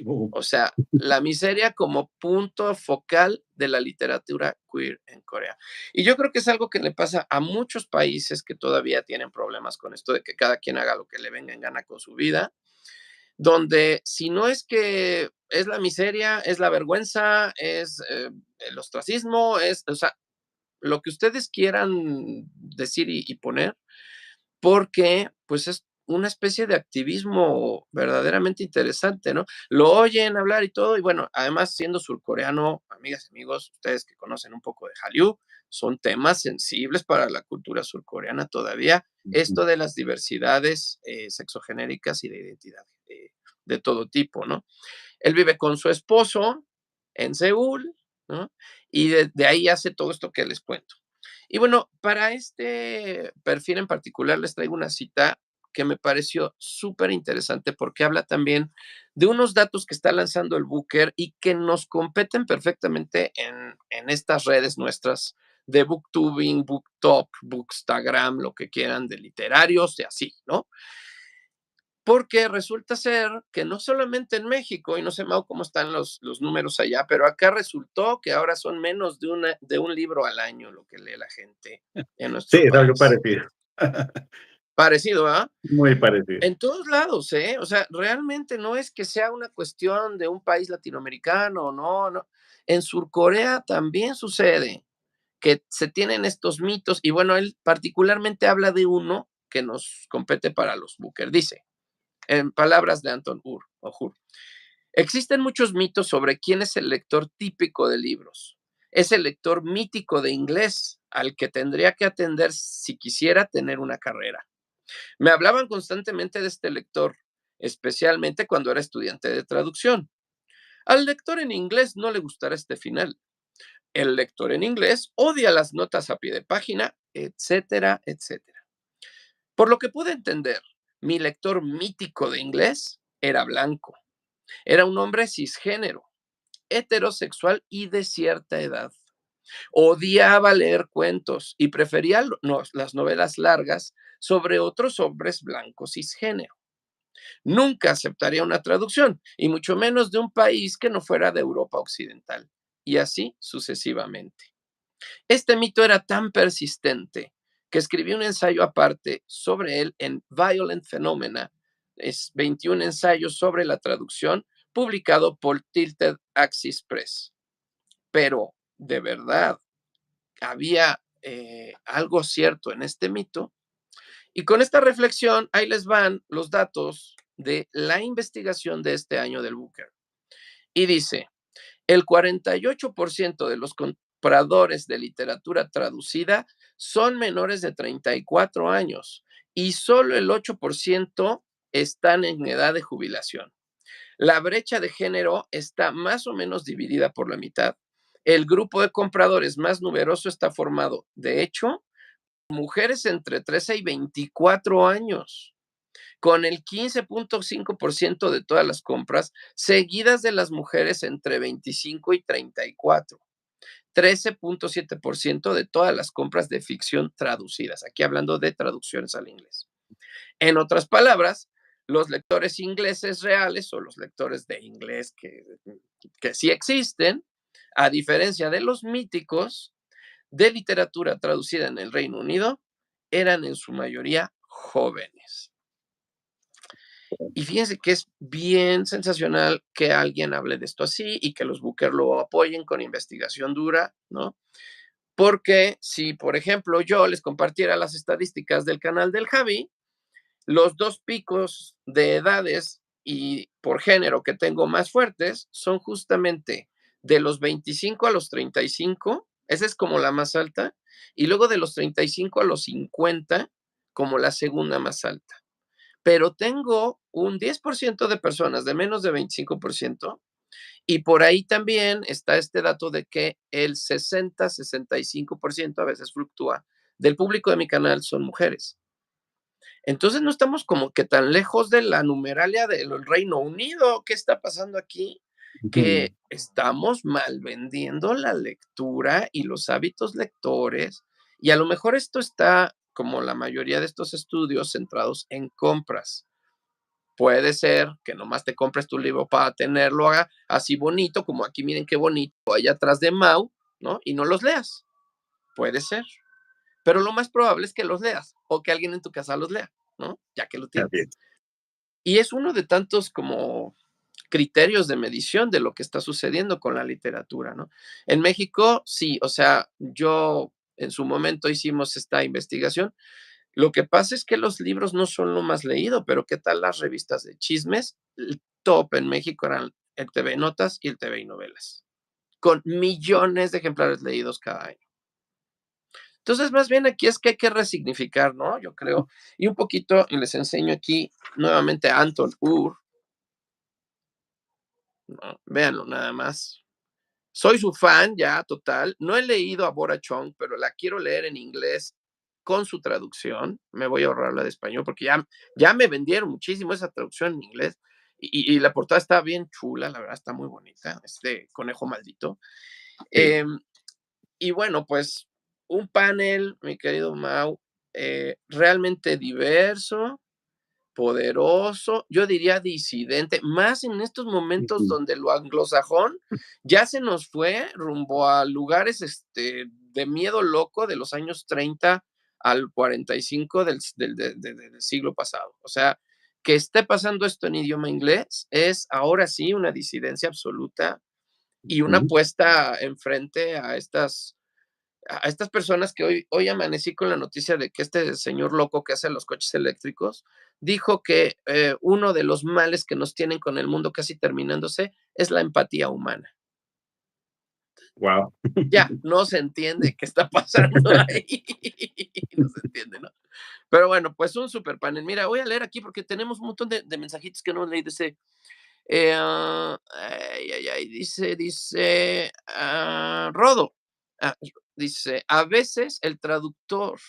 Uh, O sea, la miseria como punto focal de la literatura queer en Corea. Y yo creo que es algo que le pasa a muchos países que todavía tienen problemas con esto de que cada quien haga lo que le venga en gana con su vida, donde si no es que es la miseria, es la vergüenza, es el ostracismo, o sea, lo que ustedes quieran decir y poner, porque pues es una especie de activismo verdaderamente interesante, ¿no? Lo oyen hablar y todo, y bueno, además siendo surcoreano, amigas y amigos, ustedes que conocen un poco de Hallyu, son temas sensibles para la cultura surcoreana todavía, esto de las diversidades sexogenéricas y de identidad de todo tipo, ¿no? Él vive con su esposo en Seúl, ¿no? Y de ahí hace todo esto que les cuento. Y bueno, para este perfil en particular les traigo una cita que me pareció súper interesante porque habla también de unos datos que está lanzando el Booker y que nos competen perfectamente en estas redes nuestras de booktubing, booktalk, bookstagram, lo que quieran, de literarios y así, ¿no? Porque resulta ser que no solamente en México, y no sé, Mau, cómo están los números allá, pero acá resultó que ahora son menos de un libro al año lo que lee la gente en sí, nuestro es algo país. parecido. Parecido, ¿ah? Muy parecido. En todos lados, ¿eh? O sea, realmente no es que sea una cuestión de un país latinoamericano, no, no. En Surcorea también sucede que se tienen estos mitos, y bueno, él particularmente habla de uno que nos compete para los Booker. Dice, en palabras de Anton Ojur, existen muchos mitos sobre quién es el lector típico de libros. Es el lector mítico de inglés al que tendría que atender si quisiera tener una carrera. Me hablaban constantemente de este lector, especialmente cuando era estudiante de traducción. Al lector en inglés no le gustará este final. El lector en inglés odia las notas a pie de página, etcétera, etcétera. Por lo que pude entender, mi lector mítico de inglés era blanco. Era un hombre cisgénero, heterosexual y de cierta edad. Odiaba leer cuentos y prefería las novelas largas sobre otros hombres blancos cisgénero. Nunca aceptaría una traducción, y mucho menos de un país que no fuera de Europa Occidental, y así sucesivamente. Este mito era tan persistente que escribí un ensayo aparte sobre él en Violent Phenomena, es 21 ensayos sobre la traducción, publicado por Tilted Axis Press. Pero, de verdad, había algo cierto en este mito. Y con esta reflexión, ahí les van los datos de la investigación de este año del Booker. Y dice, el 48% de los compradores de literatura traducida son menores de 34 años y solo el 8% están en edad de jubilación. La brecha de género está más o menos dividida por la mitad. El grupo de compradores más numeroso está formado, de hecho, mujeres entre 13 y 24 años, con el 15.5% de todas las compras, seguidas de las mujeres entre 25 y 34. 13.7% de todas las compras de ficción traducidas. Aquí hablando de traducciones al inglés. En otras palabras, los lectores ingleses reales o los lectores de inglés que sí existen, a diferencia de los míticos de literatura traducida en el Reino Unido, eran en su mayoría jóvenes. Y fíjense que es bien sensacional que alguien hable de esto así y que los bookers lo apoyen con investigación dura, ¿no? Porque si, por ejemplo, yo les compartiera las estadísticas del canal del Javi, los dos picos de edades y por género que tengo más fuertes son justamente de los 25 a los 35, esa es como la más alta, y luego de los 35 a los 50 como la segunda más alta. Pero tengo un 10% de personas de menos de 25%, y por ahí también está este dato de que el 60-65%, a veces fluctúa, del público de mi canal son mujeres. Entonces no estamos como que tan lejos de la numeralia del Reino Unido. ¿Qué está pasando aquí? Ujú. Que estamos mal vendiendo la lectura y los hábitos lectores, y a lo mejor esto está, como la mayoría de estos estudios, centrados en compras. Puede ser que nomás te compres tu libro para tenerlo así bonito, como aquí miren qué bonito, allá atrás de Mau, ¿no? Y no los leas. Puede ser. Pero lo más probable es que los leas o que alguien en tu casa los lea, ¿no? Ya que lo Así tienes. es. Y es uno de tantos como criterios de medición de lo que está sucediendo con la literatura, ¿no? En México, sí, o sea, yo en su momento hicimos esta investigación. Lo que pasa es que los libros no son lo más leído, pero ¿qué tal las revistas de chismes? El top en México eran el TV Notas y el TV y Novelas, con millones de ejemplares leídos cada año. Entonces, más bien aquí es que hay que resignificar, ¿no? Yo creo. Y un poquito, y les enseño aquí nuevamente a Anton Ur, ¿no? Véanlo nada más. Soy su fan ya, total. No he leído a Bora Chong, pero la quiero leer en inglés con su traducción. Me voy a ahorrar la de español porque ya me vendieron muchísimo esa traducción en inglés. Y la portada está bien chula, la verdad está muy bonita, este conejo maldito. Sí. Em, y bueno, pues un panel, mi querido Mau, realmente diverso, poderoso, yo diría disidente, más en estos momentos Ujú. donde lo anglosajón ya se nos fue rumbo a lugares de miedo loco de los años 30 al 45 del siglo pasado. O sea, que esté pasando esto en idioma inglés es ahora sí una disidencia absoluta y una Ujú. puesta enfrente a estas personas que hoy amanecí con la noticia de que este señor loco que hace los coches eléctricos dijo que uno de los males que nos tienen con el mundo casi terminándose es la empatía humana. Wow. Ya, no se entiende qué está pasando ahí. No se entiende, ¿no? Pero bueno, pues un super panel. Mira, voy a leer aquí porque tenemos un montón de mensajitos que no leí de ese. Ay, ay, ay, dice Rodo. Ah, dice, a veces el traductor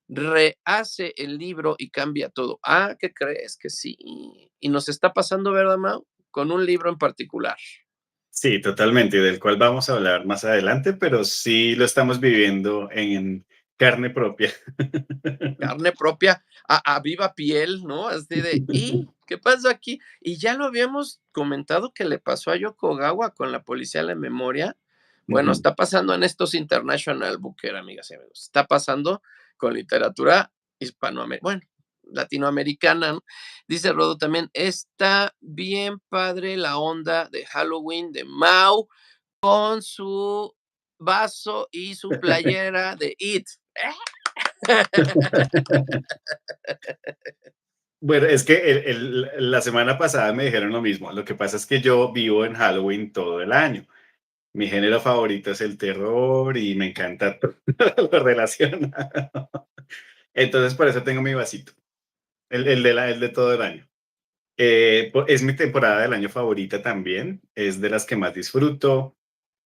rehace el libro y cambia todo. Ah, ¿qué crees? Que sí. Y nos está pasando, ¿verdad, Mau? Con un libro en particular. Sí, totalmente, y del cual vamos a hablar más adelante, pero sí lo estamos viviendo en carne propia. Carne propia a viva piel, ¿no? Así de, ¿y qué pasó aquí? Y ya lo habíamos comentado que le pasó a Yoko Ogawa con la policía de la memoria. Bueno, Ujú. está pasando en estos International Booker, amigas y amigos. Está pasando con literatura hispanoamericana, bueno, latinoamericana, ¿no? Dice Rodo también, está bien padre la onda de Halloween de Mau con su vaso y su playera de It. Bueno, es que la semana pasada me dijeron lo mismo. Lo que pasa es que yo vivo en Halloween todo el año. Mi género favorito es el terror y me encanta todo lo relacionado. Entonces, por eso tengo mi vasito, el de todo el año. Es mi temporada del año favorita también, es de las que más disfruto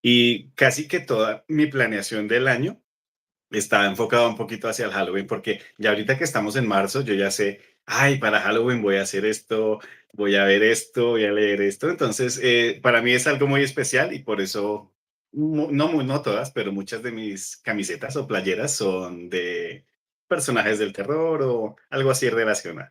y casi que toda mi planeación del año está enfocada un poquito hacia el Halloween, porque ya ahorita que estamos en marzo, yo ya sé, ay, para Halloween voy a hacer esto, voy a ver esto, voy a leer esto. Entonces, para mí es algo muy especial y por eso, no todas, pero muchas de mis camisetas o playeras son de personajes del terror o algo así relacionado.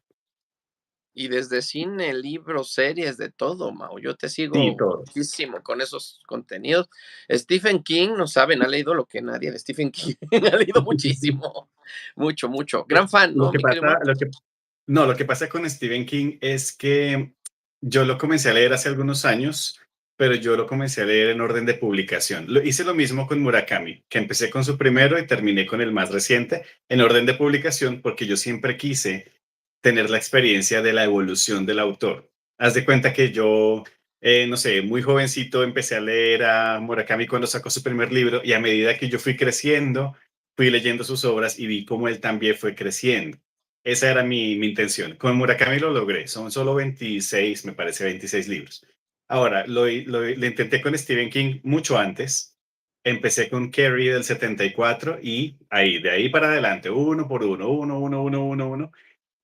Y desde cine, libros, series, de todo, Mau. Yo te Sí, sigo todo. muchísimo con esos contenidos. Stephen King, no saben, ha leído lo que nadie de Stephen King ha leído muchísimo. Mucho, mucho. Lo Gran fan, lo ¿no, que mi querido pasa Mau? No, lo que pasa con Stephen King es que yo lo comencé a leer hace algunos años, pero yo lo comencé a leer en orden de publicación. Hice lo mismo con Murakami, que empecé con su primero y terminé con el más reciente en orden de publicación porque yo siempre quise tener la experiencia de la evolución del autor. Haz de cuenta que yo, no sé, muy jovencito empecé a leer a Murakami cuando sacó su primer libro y a medida que yo fui creciendo, fui leyendo sus obras y vi cómo él también fue creciendo. Esa era mi intención. Con Murakami lo logré. Son solo 26, me parece, 26 libros. Ahora, lo intenté con Stephen King mucho antes. Empecé con Carrie del 74 y ahí, de ahí para adelante, uno por uno, uno.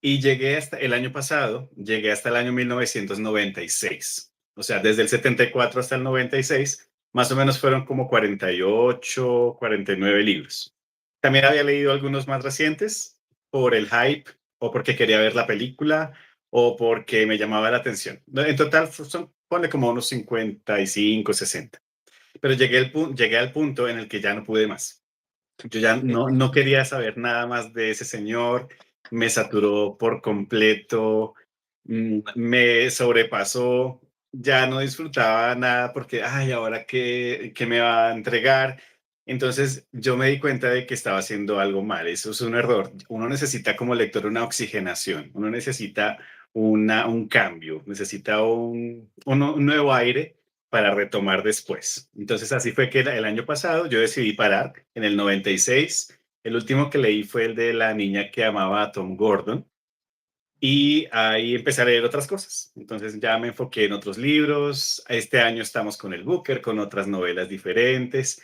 Y llegué hasta el año pasado, llegué hasta el año 1996. O sea, desde el 74 hasta el 96, más o menos fueron como 48, 49 libros. También había leído algunos más recientes por el hype o porque quería ver la película o porque me llamaba la atención. En total son, ponle como unos 55, 60. Pero llegué al punto en el que ya no pude más. Yo ya no quería saber nada más de ese señor, me saturó por completo, me sobrepasó, ya no disfrutaba nada porque, ay, ¿ahora qué me va a entregar? Entonces yo me di cuenta de que estaba haciendo algo mal, eso es un error. Uno necesita como lector una oxigenación, uno necesita un cambio, necesita un nuevo aire para retomar después. Entonces así fue que el año pasado yo decidí parar en el 96. El último que leí fue el de la niña que amaba a Tom Gordon y ahí empecé a leer otras cosas. Entonces ya me enfoqué en otros libros. Este año estamos con el Booker, con otras novelas diferentes.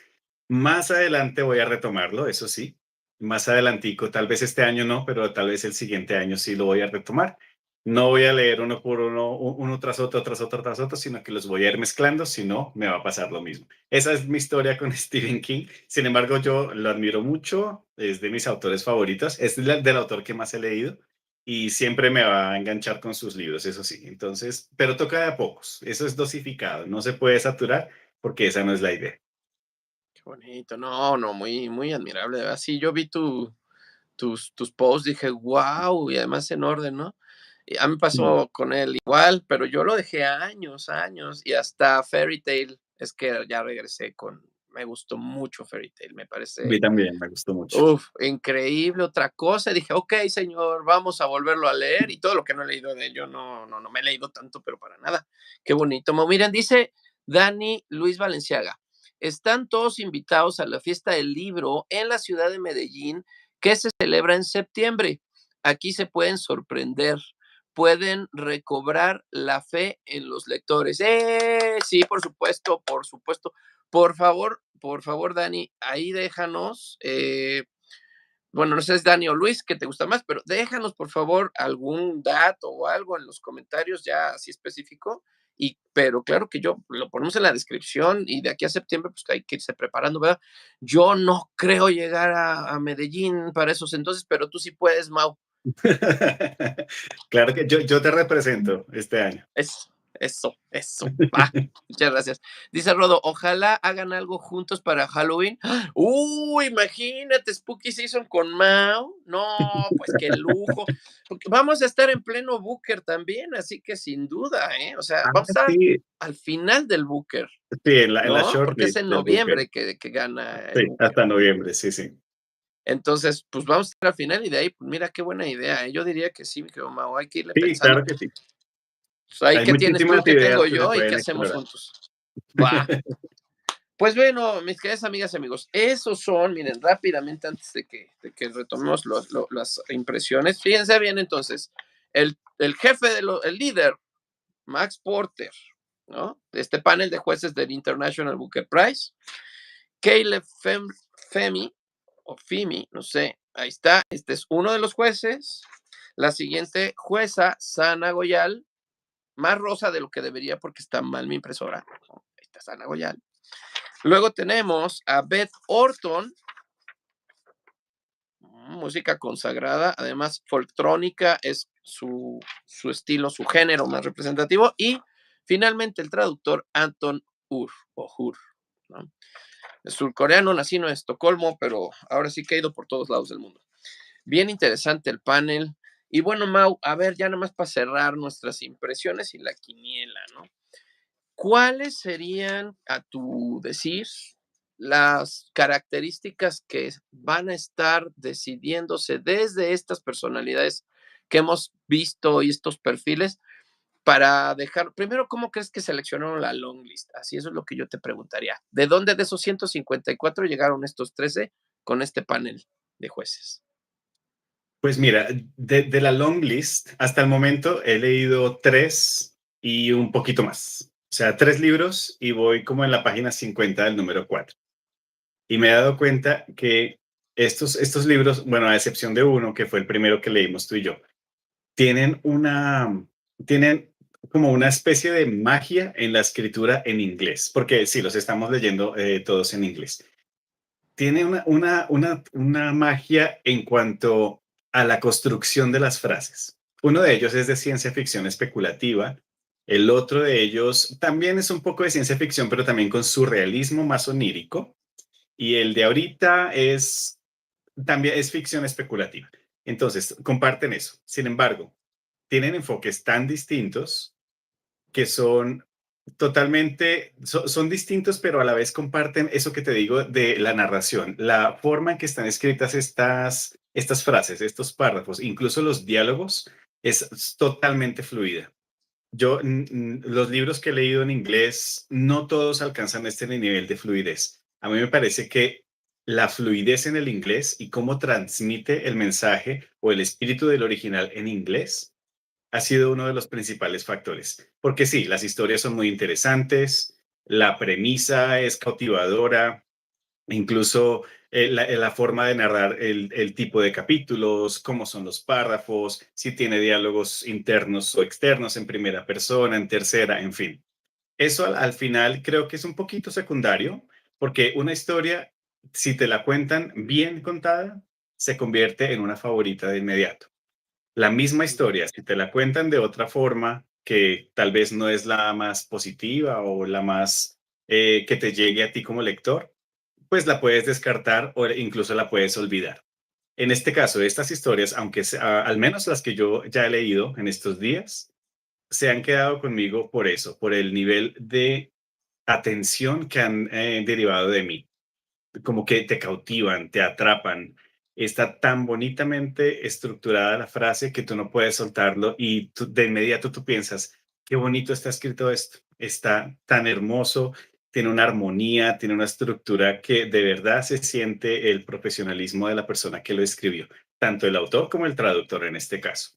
Más adelante voy a retomarlo, eso sí. Más adelantico, tal vez este año no, pero tal vez el siguiente año sí lo voy a retomar. No voy a leer uno por uno, uno tras otro, tras otro, tras otro, sino que los voy a ir mezclando, si no, me va a pasar lo mismo. Esa es mi historia con Stephen King. Sin embargo, yo lo admiro mucho, es de mis autores favoritos, es del autor que más he leído y siempre me va a enganchar con sus libros, eso sí. Entonces, pero toca de a pocos, eso es dosificado, no se puede saturar porque esa no es la idea. Qué bonito. No, no, muy, muy admirable, de verdad. Sí, yo vi tus posts, dije: "Guau", y además en orden, ¿no? Y a mí me Mm. pasó con él igual, pero yo lo dejé años, años, y hasta Fairy Tail es que ya regresé con me gustó mucho Fairy Tail, me A mí parece, también me gustó mucho. increíble, otra cosa. Y dije: "Okey, señor, vamos a volverlo a leer", y todo lo que no he leído de ello, no me he leído tanto, pero para nada. Qué bonito. Miren, dice Dani Luis Valenciaga: "Están todos invitados a la fiesta del libro en la ciudad de Medellín, que se celebra en septiembre. Aquí se pueden sorprender, pueden recobrar la fe en los lectores". Sí, por supuesto, por supuesto. Por favor, Dani, ahí déjanos, bueno, no sé si es Dani o Luis, que te gusta más, pero déjanos, por favor, algún dato o algo en los comentarios ya así específico. Pero claro que yo lo ponemos en la descripción y de aquí a septiembre, pues hay que irse preparando, ¿verdad? Yo no creo llegar a Medellín para esos entonces, pero tú sí puedes, Mau. Claro que yo te represento este año. Eso, va. Muchas gracias. Dice Rodo, ojalá hagan algo juntos para Halloween. Imagínate, Spooky Season con Mao. No, pues qué lujo. Porque vamos a estar en pleno Booker también, así que sin duda, ¿eh? O sea, Ah, vamos a estar sí, al final del Booker, sí, en la ¿no? Porque es shortlist en del Booker. noviembre que gana Sí, el Booker. hasta noviembre, sí, sí. Entonces, pues vamos a estar al final y de ahí, pues mira qué buena idea, ¿eh? Yo diría que sí, mi querido Mao, hay que irle Sí, pensando. claro que sí. Pues ahí, Hay ¿qué tienes tú? muchísimas ¿Qué tengo ideas que se yo? ¿Y qué pueden hacemos explorar. juntos? Va. Pues bueno, mis queridas amigas y amigos, esos son, miren, rápidamente antes de que retomemos las impresiones, fíjense bien entonces, el jefe, el líder, Max Porter, ¿no? De este panel de jueces del International Booker Prize, Caleb Femi, o Fimi, no sé, ahí está, este es uno de los jueces, la siguiente jueza, Sana Goyal, más rosa de lo que debería porque está mal mi impresora, ¿no? Ahí está Sana Goyal. Luego tenemos a Beth Orton, música consagrada, además folktrónica es su estilo, su género más representativo. Y finalmente el traductor Anton Hur, ¿no? Es surcoreano, nacido en Estocolmo, pero ahora sí que ha ido por todos lados del mundo. Bien interesante el panel. Y bueno, Mau, a ver, ya nada más para cerrar nuestras impresiones y la quiniela, ¿no? ¿Cuáles serían, a tu decir, las características que van a estar decidiéndose desde estas personalidades que hemos visto y estos perfiles para dejar, primero, cómo crees que seleccionaron la long list? Así eso es lo que yo te preguntaría. ¿De dónde de esos 154 llegaron estos 13 con este panel de jueces? Pues mira, de la long list, hasta el momento he leído 3 y un poquito más. O sea, 3 libros y voy como en la página 50 del número 4. Y me he dado cuenta que estos libros, bueno, a excepción de uno, que fue el primero que leímos tú y yo, tienen tienen como una especie de magia en la escritura en inglés, porque sí, los estamos leyendo todos en inglés. Tiene una magia en cuanto a la construcción de las frases. Uno de ellos es de ciencia ficción especulativa. El otro de ellos también es un poco de ciencia ficción, pero también con surrealismo más onírico. Y el de ahorita también es ficción especulativa. Entonces, comparten eso. Sin embargo, tienen enfoques tan distintos que son son distintos, pero a la vez comparten eso que te digo de la narración, la forma en que están escritas estas frases, estos párrafos, incluso los diálogos, es totalmente fluida. Los libros que he leído en inglés, no todos alcanzan este nivel de fluidez. A mí me parece que la fluidez en el inglés y cómo transmite el mensaje o el espíritu del original en inglés ha sido uno de los principales factores. Porque sí, las historias son muy interesantes, la premisa es cautivadora, incluso la forma de narrar el tipo de capítulos, cómo son los párrafos, si tiene diálogos internos o externos en primera persona, en tercera, en fin. Eso al final creo que es un poquito secundario, porque una historia, si te la cuentan bien contada, se convierte en una favorita de inmediato. La misma historia, si te la cuentan de otra forma, que tal vez no es la más positiva o la más que te llegue a ti como lector, pues la puedes descartar o incluso la puedes olvidar. En este caso, estas historias, al menos las que yo ya he leído en estos días, se han quedado conmigo por eso, por el nivel de atención que han derivado de mí, como que te cautivan, te atrapan. Está tan bonitamente estructurada la frase que tú no puedes soltarlo y de inmediato tú piensas, qué bonito está escrito esto, está tan hermoso, tiene una armonía, tiene una estructura que de verdad se siente el profesionalismo de la persona que lo escribió, tanto el autor como el traductor en este caso.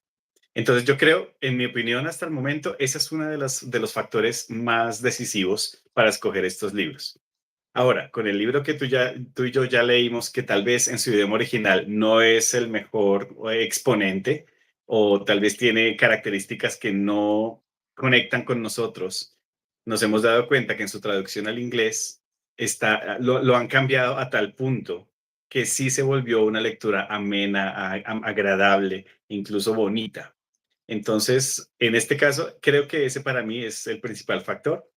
Entonces yo creo, en mi opinión hasta el momento, ese es uno de los factores más decisivos para escoger estos libros. Ahora, con el libro que tú y yo ya leímos, que tal vez en su idioma original no es el mejor exponente, o tal vez tiene características que no conectan con nosotros, nos hemos dado cuenta que en su traducción al inglés lo han cambiado a tal punto que sí se volvió una lectura amena, agradable, incluso bonita. Entonces, en este caso, creo que ese para mí es el principal factor.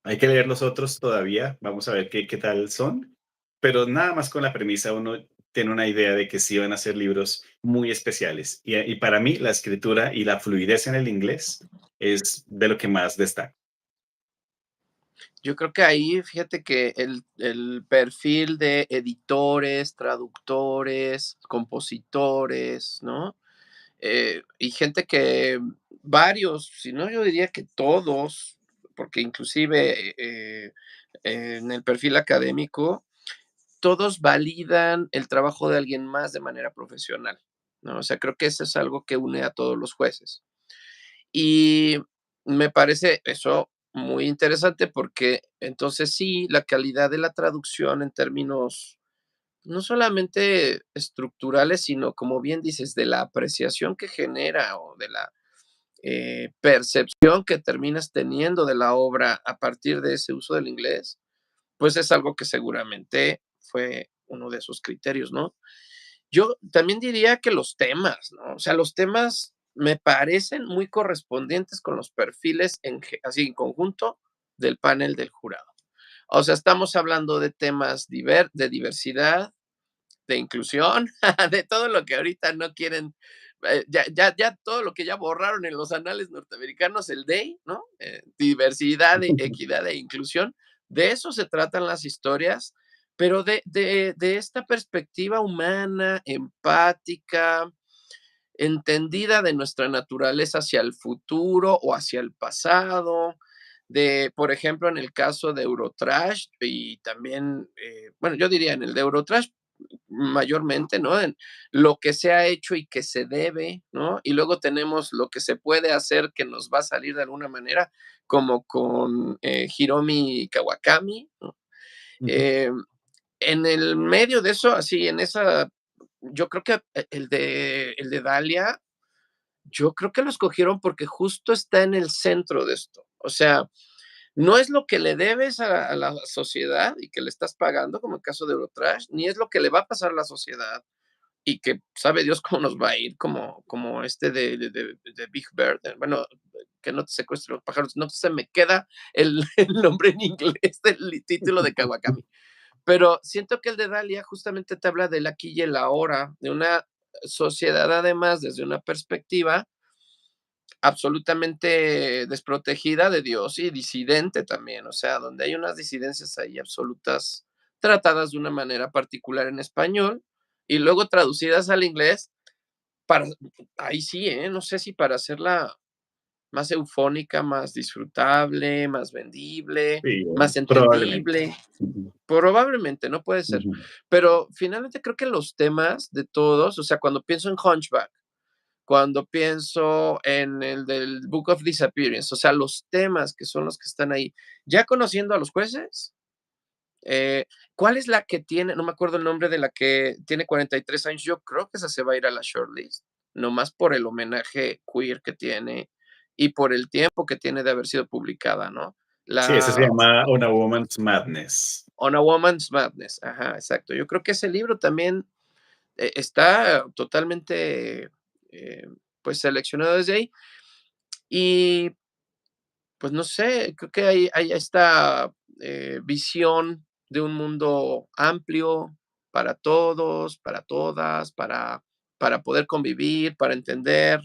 Hay que leer los otros todavía, vamos a ver qué tal son, pero nada más con la premisa uno tiene una idea de que sí van a ser libros muy especiales. Y para mí la escritura y la fluidez en el inglés es de lo que más destaca. Yo creo que ahí, fíjate que el perfil de editores, traductores, compositores, ¿no? Y gente que varios, si no, yo diría que todos, porque inclusive en el perfil académico, todos validan el trabajo de alguien más de manera profesional, ¿no? O sea, creo que eso es algo que une a todos los jueces. Y me parece eso muy interesante porque entonces sí, la calidad de la traducción en términos no solamente estructurales, sino como bien dices, de la apreciación que genera o de la percepción que terminas teniendo de la obra a partir de ese uso del inglés, pues es algo que seguramente fue uno de esos criterios, ¿no? Yo también diría que los temas, ¿no? O sea, los temas me parecen muy correspondientes con los perfiles así en conjunto del panel del jurado. O sea, estamos hablando de temas de diversidad, de inclusión, de todo lo que ahorita no quieren ya todo lo que ya borraron en los anales norteamericanos, el DEI, ¿no? Diversidad, equidad e inclusión. De eso se tratan las historias, pero de esta perspectiva humana, empática, entendida de nuestra naturaleza hacia el futuro o hacia el pasado, de, por ejemplo, en el caso de Eurotrash y también, bueno, yo diría en el de Eurotrash mayormente, ¿no? En lo que se ha hecho y que se debe, ¿no? Y luego tenemos lo que se puede hacer que nos va a salir de alguna manera, como con Hiromi Kawakami, ¿no? Ujú. Eh, en el medio de eso, así, en esa, yo creo que el de Dalia, yo creo que lo escogieron porque justo está en el centro de esto. O sea, no es lo que le debes a la sociedad y que le estás pagando, como el caso de Eurotrash, ni es lo que le va a pasar a la sociedad y que sabe Dios cómo nos va a ir, como este de Big Bird, bueno, que no te secuestren los pájaros, no se me queda el, el nombre en inglés del título de Kawakami, pero siento que el de Dalia justamente te habla del aquí y el ahora, de una sociedad además desde una perspectiva absolutamente desprotegida de Dios y disidente también, o sea, donde hay unas disidencias ahí absolutas tratadas de una manera particular en español y luego traducidas al inglés para, ahí sí, no sé si para hacerla más eufónica, más disfrutable, más vendible, Sí, más probablemente. entendible. Ujú, Probablemente, no puede ser. ujú, Pero finalmente creo que los temas de todos, o sea, cuando pienso en Hunchback, cuando pienso en el del Book of Disappearance, o sea, los temas que son los que están ahí, ya conociendo a los jueces, eh, ¿cuál es la que tiene? No me acuerdo el nombre de la que tiene 43 años, yo creo que esa se va a ir a la shortlist, nomás por el homenaje queer que tiene y por el tiempo que tiene de haber sido publicada, ¿no? sí, ese se La llama On a Woman's Madness. On a Woman's Madness, ajá, exacto. Yo creo que ese libro también está totalmente, pues, seleccionado desde ahí. Y, pues, no sé, creo que hay esta, visión de un mundo amplio para todos, para todas, para poder convivir, para entender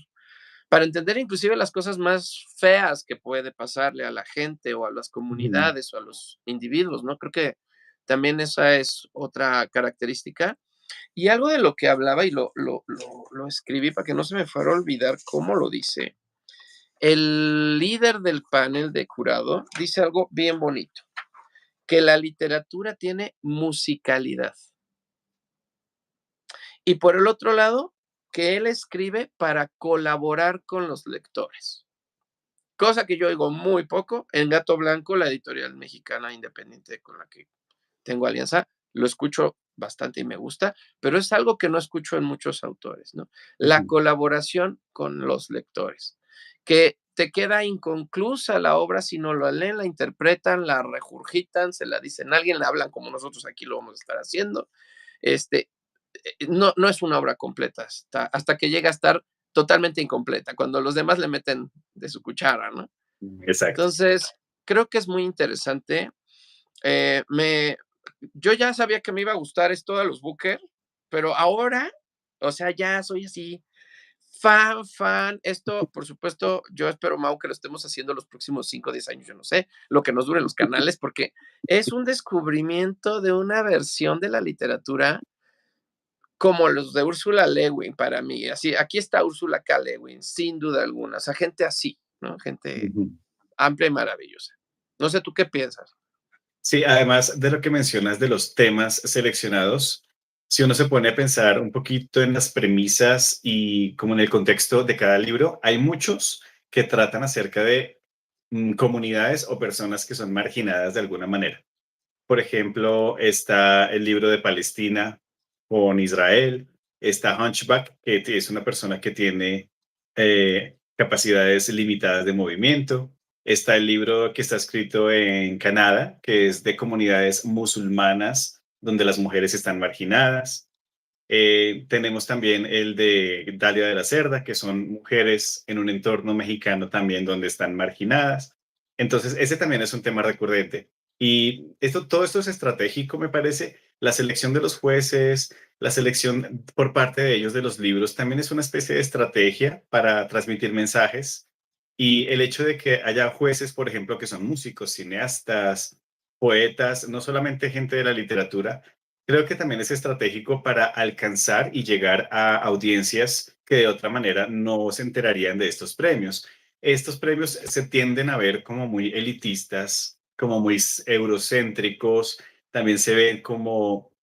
inclusive las cosas más feas que puede pasarle a la gente, o a las Ujú. comunidades, o a los individuos, ¿no? Creo que también esa es otra característica. Y algo de lo que hablaba, y lo escribí para que no se me fuera a olvidar cómo lo dice. El líder del panel de jurado dice algo bien bonito, que la literatura tiene musicalidad. Y por el otro lado, que él escribe para colaborar con los lectores, cosa que yo oigo muy poco. En Gato Blanco, la editorial mexicana independiente con la que tengo alianza, lo escucho bastante y me gusta, pero es algo que no escucho en muchos autores, ¿no? La Ujú. colaboración con los lectores, que te queda inconclusa la obra si no la leen, la interpretan, la regurgitan, se la dicen a alguien, la hablan como nosotros aquí lo vamos a estar haciendo. Este, no es una obra completa hasta que llega a estar totalmente incompleta, cuando los demás le meten de su cuchara, ¿no? Exacto. Entonces, creo que es muy interesante. Eh, me, yo ya sabía que me iba a gustar esto de los Booker, pero ahora, o sea, ya soy así, fan. Esto, por supuesto, yo espero, Mau, que lo estemos haciendo los próximos 5 o 10 años, yo no sé, lo que nos duren los canales, porque es un descubrimiento de una versión de la literatura como los de Úrsula Lewin para mí. Así, aquí está Úrsula K. Lewin, sin duda alguna. O sea, gente así, ¿no? Gente Ujú. amplia y maravillosa. No sé, ¿tú qué piensas? Sí, además de lo que mencionas de los temas seleccionados, si uno se pone a pensar un poquito en las premisas y como en el contexto de cada libro, hay muchos que tratan acerca de comunidades o personas que son marginadas de alguna manera. Por ejemplo, está el libro de Palestina con Israel, está Hunchback, que es una persona que tiene capacidades limitadas de movimiento, está el libro que está escrito en Canadá, que es de comunidades musulmanas donde las mujeres están marginadas. Tenemos también el de Dalia de la Cerda, que son mujeres en un entorno mexicano también donde están marginadas. Entonces, ese también es un tema recurrente. Y todo esto es estratégico, me parece. La selección de los jueces, la selección por parte de ellos de los libros también es una especie de estrategia para transmitir mensajes y el hecho de que haya jueces, por ejemplo, que son músicos, cineastas, poetas, no solamente gente de la literatura, creo que también es estratégico para alcanzar y llegar a audiencias que de otra manera no se enterarían de estos premios. Estos premios se tienden a ver como muy elitistas, como muy eurocéntricos, también se ven como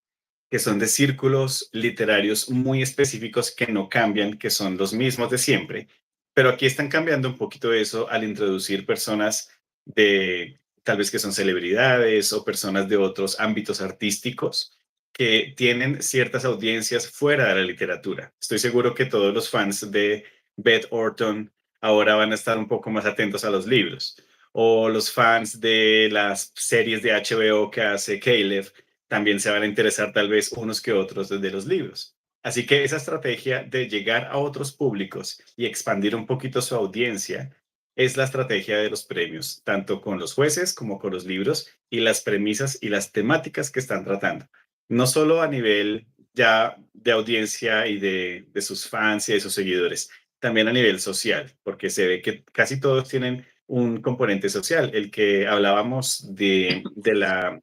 que son de círculos literarios muy específicos que no cambian, que son los mismos de siempre. Pero aquí están cambiando un poquito eso al introducir personas de tal vez que son celebridades o personas de otros ámbitos artísticos que tienen ciertas audiencias fuera de la literatura. Estoy seguro que todos los fans de Beth Orton ahora van a estar un poco más atentos a los libros. O los fans de las series de HBO que hace Caleb también se van a interesar tal vez unos que otros desde los libros. Así que esa estrategia de llegar a otros públicos y expandir un poquito su audiencia es la estrategia de los premios, tanto con los jueces como con los libros y las premisas y las temáticas que están tratando. No solo a nivel ya de audiencia y de sus fans y de sus seguidores, también a nivel social, porque se ve que casi todos tienen un componente social. El que hablábamos de la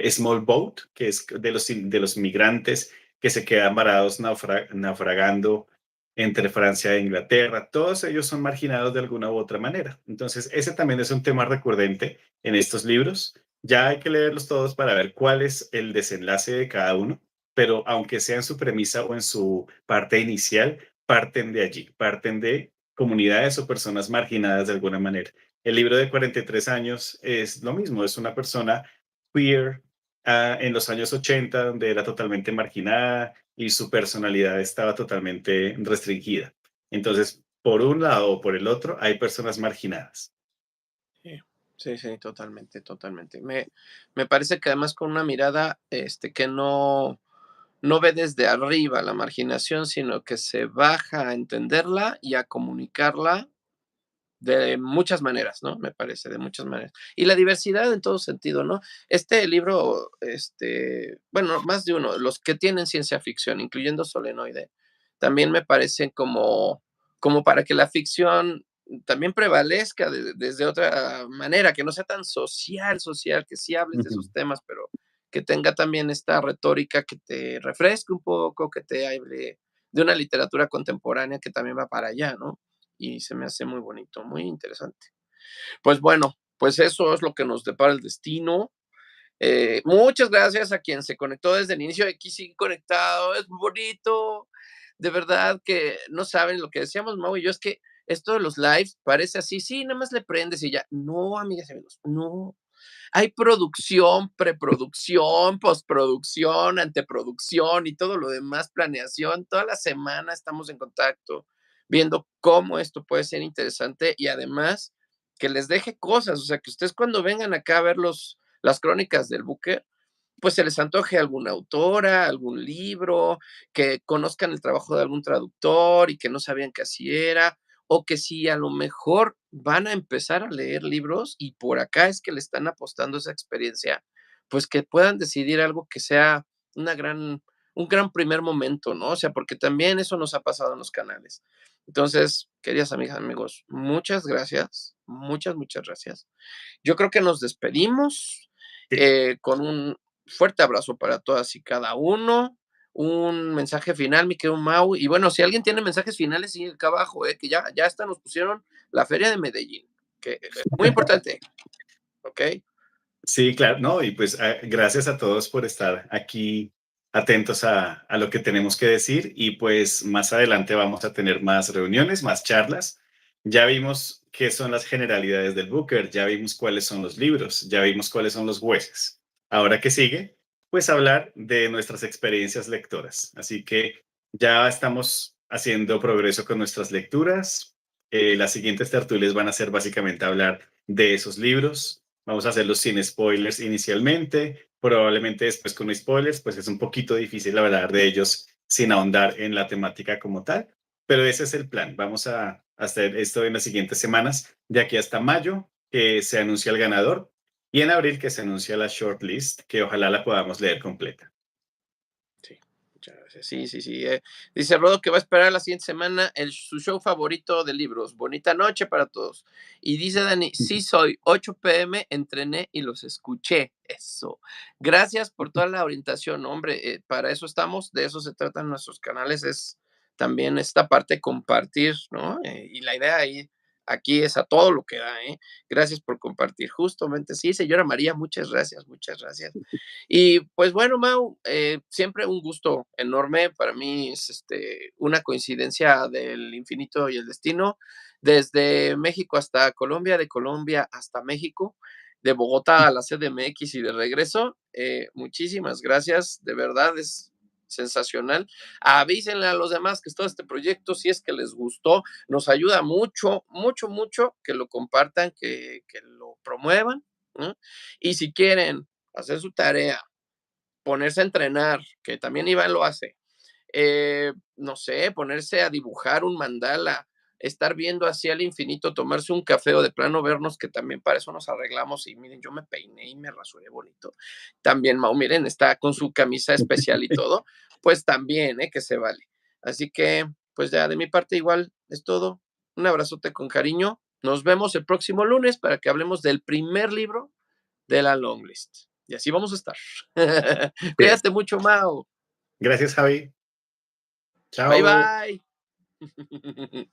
Small Boat, que es de los migrantes que se quedan varados naufragando entre Francia e Inglaterra. Todos ellos son marginados de alguna u otra manera. Entonces, ese también es un tema recurrente en estos libros. Ya hay que leerlos todos para ver cuál es el desenlace de cada uno, pero aunque sea en su premisa o en su parte inicial, parten de allí, parten de comunidades o personas marginadas de alguna manera. El libro de 43 años es lo mismo, es una persona queer en los años 80, donde era totalmente marginada y su personalidad estaba totalmente restringida. Entonces, por un lado o por el otro, hay personas marginadas. Sí, sí, sí, totalmente, totalmente. Me parece que además con una mirada, que no ve desde arriba la marginación, sino que se baja a entenderla y a comunicarla de muchas maneras, ¿no? Me parece, de muchas maneras. Y la diversidad en todo sentido, ¿no? Este libro, bueno, más de uno, los que tienen ciencia ficción, incluyendo Solenoide, también me parecen como para que la ficción también prevalezca desde otra manera, que no sea tan social, que sí hables de Ujú. esos temas, pero que tenga también esta retórica que te refresque un poco, que te hable de una literatura contemporánea que también va para allá, ¿no? Y se me hace muy bonito, muy interesante. Pues bueno, pues eso es lo que nos depara el destino. Muchas gracias a quien se conectó desde el inicio. Aquí sigue conectado, es muy bonito. De verdad que no saben lo que decíamos, Mau y yo, es que esto de los lives parece así, sí, nada más le prendes y ya. No, amigas y amigos, no. Hay producción, preproducción, postproducción, anteproducción y todo lo demás, planeación. Toda la semana estamos en contacto, viendo cómo esto puede ser interesante y además que les deje cosas, o sea, que ustedes cuando vengan acá a ver las crónicas del Booker, pues se les antoje alguna autora, algún libro, que conozcan el trabajo de algún traductor y que no sabían que así era, o que si a lo mejor van a empezar a leer libros y por acá es que le están apostando esa experiencia, pues que puedan decidir algo que sea una gran, un gran primer momento, ¿no? O sea, porque también eso nos ha pasado en los canales. Entonces, queridas amigas, amigos, muchas gracias, muchas gracias. Yo creo que nos despedimos Sí. con un fuerte abrazo para todas y cada uno. Un mensaje final, mi querido Mau. Y bueno, si alguien tiene mensajes finales, sí, acá abajo, que ya hasta nos pusieron la Feria de Medellín, que muy importante, ¿ok? Sí, claro, no, y pues gracias a todos por estar aquí atentos a lo que tenemos que decir y pues más adelante vamos a tener más reuniones, más charlas. Ya vimos qué son las generalidades del Booker, ya vimos cuáles son los libros, ya vimos cuáles son los jueces. Ahora qué sigue, pues hablar de nuestras experiencias lectoras. Así que ya estamos haciendo progreso con nuestras lecturas. Las siguientes tertulias van a ser básicamente hablar de esos libros. Vamos a hacerlos sin spoilers inicialmente, probablemente después con spoilers, pues es un poquito difícil hablar de ellos sin ahondar en la temática como tal, pero ese es el plan. Vamos a hacer esto en las siguientes semanas, de aquí hasta mayo, que se anuncia el ganador, y en abril que se anuncia la shortlist, que ojalá la podamos leer completa. Sí. Muchas gracias. Sí, sí, sí. Dice Rodo que va a esperar la siguiente semana su show favorito de libros. Bonita noche para todos. Y dice Dani, sí soy, 8 p.m. entrené y los escuché. Eso. Gracias por toda la orientación, hombre. Para eso estamos, de eso se tratan nuestros canales, es también esta parte compartir, ¿no? Y la idea ahí, aquí es a todo lo que da, ¿eh? Gracias por compartir. Justamente, sí, señora María, muchas gracias, muchas gracias. Y pues bueno, Mau, siempre un gusto enorme. Para mí es una coincidencia del infinito y el destino. Desde México hasta Colombia, de Colombia hasta México, de Bogotá a la CDMX y de regreso. Muchísimas gracias, de verdad es sensacional. Avísenle a los demás que todo este proyecto, si es que les gustó, nos ayuda mucho, mucho, mucho que lo compartan, que lo promuevan, ¿no? Y si quieren hacer su tarea, ponerse a entrenar, que también Iván lo hace, no sé, ponerse a dibujar un mandala, estar viendo hacia el infinito, tomarse un café o de plano vernos, que también para eso nos arreglamos. Y miren, yo me peiné y me rasuré bonito. También Mau, miren, está con su camisa especial y todo, pues también, que se vale. Así que, pues ya de mi parte igual es todo. Un abrazote con cariño. Nos vemos el próximo lunes para que hablemos del primer libro de la longlist. Y así vamos a estar. Sí es. Cuídate mucho, Mau. Gracias, Javi. Bye, Chao. bye.